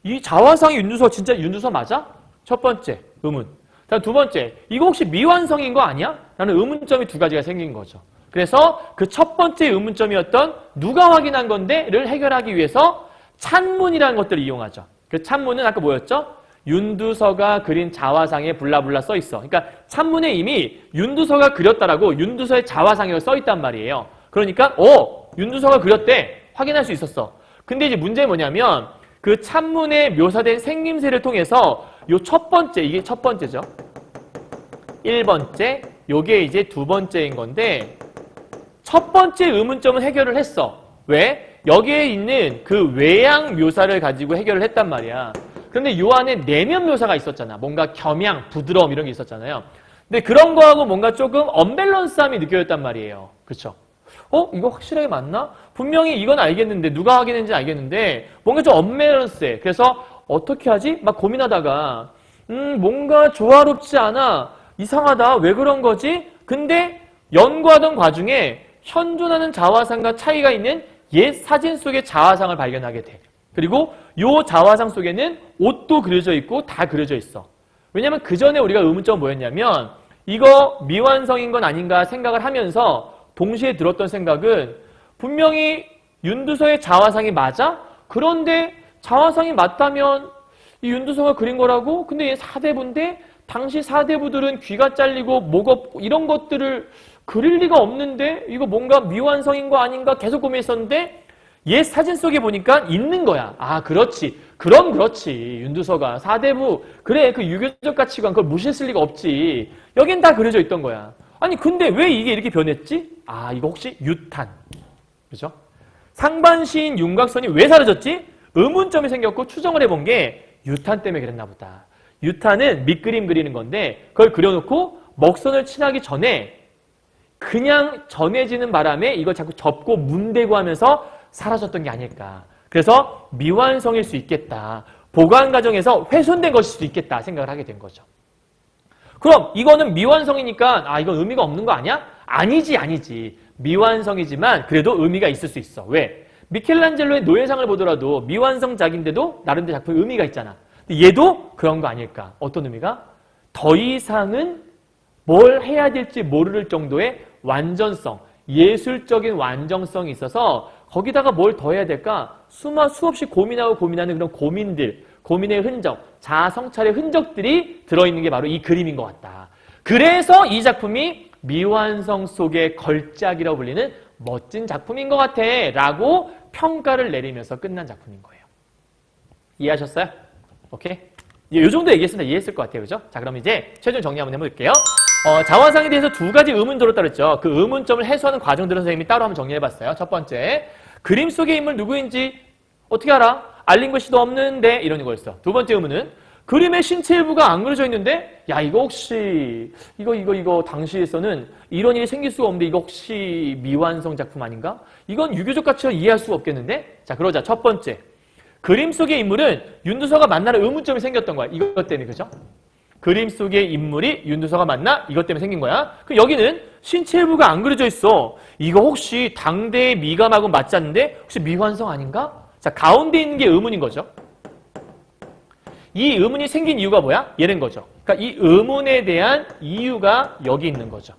이 자화상이 윤두서 진짜 윤두서 맞아? 첫 번째 의문. 자, 두 번째, 이거 혹시 미완성인 거 아니야? 라는 의문점이 두 가지가 생긴 거죠. 그래서 그 첫 번째 의문점이었던 누가 확인한 건데?를 해결하기 위해서 찬문이라는 것들을 이용하죠. 그 찬문은 아까 뭐였죠? 윤두서가 그린 자화상에 블라블라 써 있어. 그러니까 찬문에 이미 윤두서가 그렸다라고 윤두서의 자화상에 써 있단 말이에요. 그러니까 윤두서가 그렸대. 확인할 수 있었어. 근데 이제 문제는 뭐냐면 그 찬문에 묘사된 생김새를 통해서 요 첫 번째, 이게 첫 번째죠. 1번째, 요게 이제 두 번째인 건데 첫 번째 의문점은 해결을 했어. 왜? 여기에 있는 그 외양 묘사를 가지고 해결을 했단 말이야. 그런데 요 안에 내면 묘사가 있었잖아. 뭔가 겸양, 부드러움 이런 게 있었잖아요. 근데 그런 거하고 뭔가 조금 언밸런스함이 느껴졌단 말이에요. 그렇죠? 이거 확실하게 맞나? 분명히 이건 알겠는데 누가 확인했는지 알겠는데 뭔가 좀 언밸런스해. 그래서 어떻게 하지? 막 고민하다가 뭔가 조화롭지 않아. 이상하다. 왜 그런 거지? 근데 연구하던 과중에 현존하는 자화상과 차이가 있는 옛 사진 속의 자화상을 발견하게 돼. 그리고 요 자화상 속에는 옷도 그려져 있고 다 그려져 있어. 왜냐면 그 전에 우리가 의문점은 뭐였냐면 이거 미완성인 건 아닌가 생각을 하면서 동시에 들었던 생각은 분명히 윤두서의 자화상이 맞아? 그런데 자화상이 맞다면 이 윤두서가 그린 거라고? 근데 얘 사대부인데 당시 사대부들은 귀가 잘리고 목 없고 이런 것들을 그릴 리가 없는데 이거 뭔가 미완성인 거 아닌가 계속 고민했었는데 얘 사진 속에 보니까 있는 거야. 그렇지. 그럼 그렇지. 윤두서가 사대부 그래 그 유교적 가치관 그걸 무시했을 리가 없지. 여긴 다 그려져 있던 거야. 아니 근데 왜 이게 이렇게 변했지? 이거 혹시 유탄. 그죠? 상반시인 윤곽선이 왜 사라졌지? 의문점이 생겼고 추정을 해본 게 유탄 때문에 그랬나 보다. 유탄은 밑그림 그리는 건데 그걸 그려놓고 먹선을 칠하기 전에 그냥 전해지는 바람에 이걸 자꾸 접고 문대고 하면서 사라졌던 게 아닐까. 그래서 미완성일 수 있겠다. 보관 과정에서 훼손된 것일 수도 있겠다 생각을 하게 된 거죠. 그럼 이거는 미완성이니까 이건 의미가 없는 거 아니야? 아니지. 미완성이지만 그래도 의미가 있을 수 있어. 왜? 미켈란젤로의 노예상을 보더라도 미완성작인데도 나름대로 작품에 의미가 있잖아. 근데 얘도 그런 거 아닐까? 어떤 의미가? 더 이상은 뭘 해야 될지 모를 정도의 완전성, 예술적인 완전성이 있어서 거기다가 뭘 더 해야 될까? 수없이 고민하고 고민하는 그런 고민들, 고민의 흔적, 자아 성찰의 흔적들이 들어있는 게 바로 이 그림인 것 같다. 그래서 이 작품이 미완성 속의 걸작이라고 불리는 멋진 작품인 것 같아 라고 평가를 내리면서 끝난 작품인 거예요. 이해하셨어요? 오케이? 이 정도 얘기했으면 이해했을 것 같아요. 그죠? 자, 그럼 이제 최종 정리 한번 해볼게요. 자화상에 대해서 두 가지 의문조로 따르죠. 그 의문점을 해소하는 과정들을 선생님이 따로 한번 정리해봤어요. 첫 번째, 그림 속의 인물 누구인지 어떻게 알아? 알린 글씨도 없는데 이런 거였어. 두 번째 의문은 그림의 신체 일부가 안 그려져 있는데 야 이거 혹시 이거 당시에서는 이런 일이 생길 수가 없는데 이거 혹시 미완성 작품 아닌가? 이건 유교적 가치로 이해할 수가 없겠는데? 자 그러자 첫 번째 그림 속의 인물은 윤두서가 만나는 의문점이 생겼던 거야. 이것 때문에 그죠? 그림 속의 인물이 윤두서가 만나 이것 때문에 생긴 거야. 그 여기는 신체 일부가 안 그려져 있어. 이거 혹시 당대의 미감하고 맞지 않는데 혹시 미완성 아닌가? 자 가운데 있는 게 의문인 거죠. 이 의문이 생긴 이유가 뭐야? 얘는 거죠. 그러니까 이 의문에 대한 이유가 여기 있는 거죠.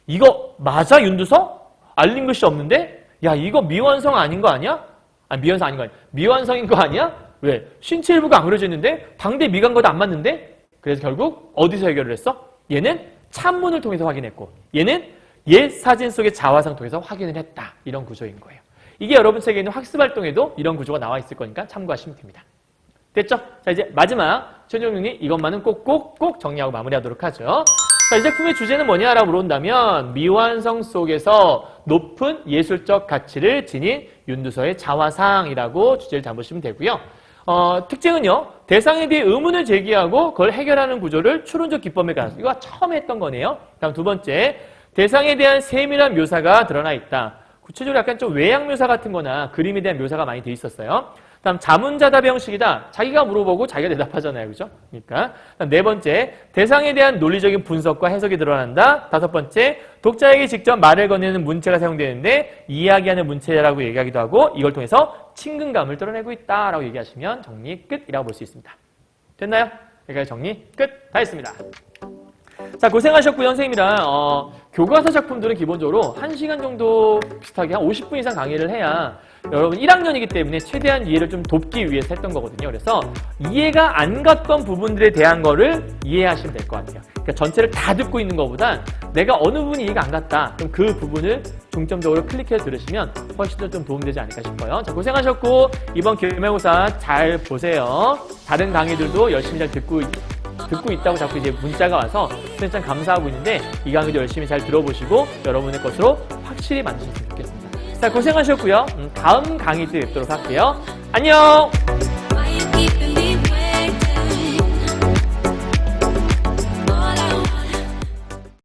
이거 맞아 윤두서? 알린 글씨 없는데? 야 이거 미완성 아닌 거 아니야? 아니 미완성 아닌 거 아니야? 미완성인 거 아니야? 왜? 신체 일부가 안 그려져 있는데? 당대 미감과도 안 맞는데? 그래서 결국 어디서 해결을 했어? 얘는 찬문을 통해서 확인했고 얘는 옛 사진 속의 자화상 통해서 확인을 했다. 이런 구조인 거예요. 이게 여러분 책에 있는 학습활동에도 이런 구조가 나와 있을 거니까 참고하시면 됩니다. 됐죠? 자 이제 마지막 최종 정리 이것만은 꼭 정리하고 마무리하도록 하죠. 자, 이 작품의 주제는 뭐냐라고 물어본다면 미완성 속에서 높은 예술적 가치를 지닌 윤두서의 자화상이라고 주제를 잡으시면 되고요. 특징은요. 대상에 대해 의문을 제기하고 그걸 해결하는 구조를 추론적 기법에 가서 이거 처음 했던 거네요. 다음 두 번째 대상에 대한 세밀한 묘사가 드러나 있다. 구체적으로 약간 좀 외양 묘사 같은 거나 그림에 대한 묘사가 많이 돼 있었어요. 다음 자문자답 형식이다. 자기가 물어보고 자기가 대답하잖아요. 그죠? 그러니까 다음 네 번째 대상에 대한 논리적인 분석과 해석이 드러난다. 다섯 번째 독자에게 직접 말을 건네는 문체가 사용되는데 이야기하는 문체라고 얘기하기도 하고 이걸 통해서 친근감을 드러내고 있다라고 얘기하시면 정리 끝이라고 볼 수 있습니다. 됐나요? 여기까지 정리 끝. 다 했습니다. 자 고생하셨고요. 선생님이랑 교과서 작품들은 기본적으로 1시간 정도 비슷하게 한 50분 이상 강의를 해야 여러분 1학년이기 때문에 최대한 이해를 좀 돕기 위해서 했던 거거든요. 그래서 이해가 안 갔던 부분들에 대한 거를 이해하시면 될 것 같아요. 그러니까 전체를 다 듣고 있는 것보단 내가 어느 부분이 이해가 안 갔다. 그럼 그 부분을 중점적으로 클릭해서 들으시면 훨씬 더 좀 도움되지 않을까 싶어요. 자, 고생하셨고 이번 기말고사 잘 보세요. 다른 강의들도 열심히 잘 듣고 있다고 자꾸 이제 문자가 와서 참 감사하고 있는데 이 강의도 열심히 잘 들어보시고 여러분의 것으로 확실히 만드셨으면 좋겠습니다. 자, 고생하셨고요. 다음 강의 때 뵙도록 할게요. 안녕!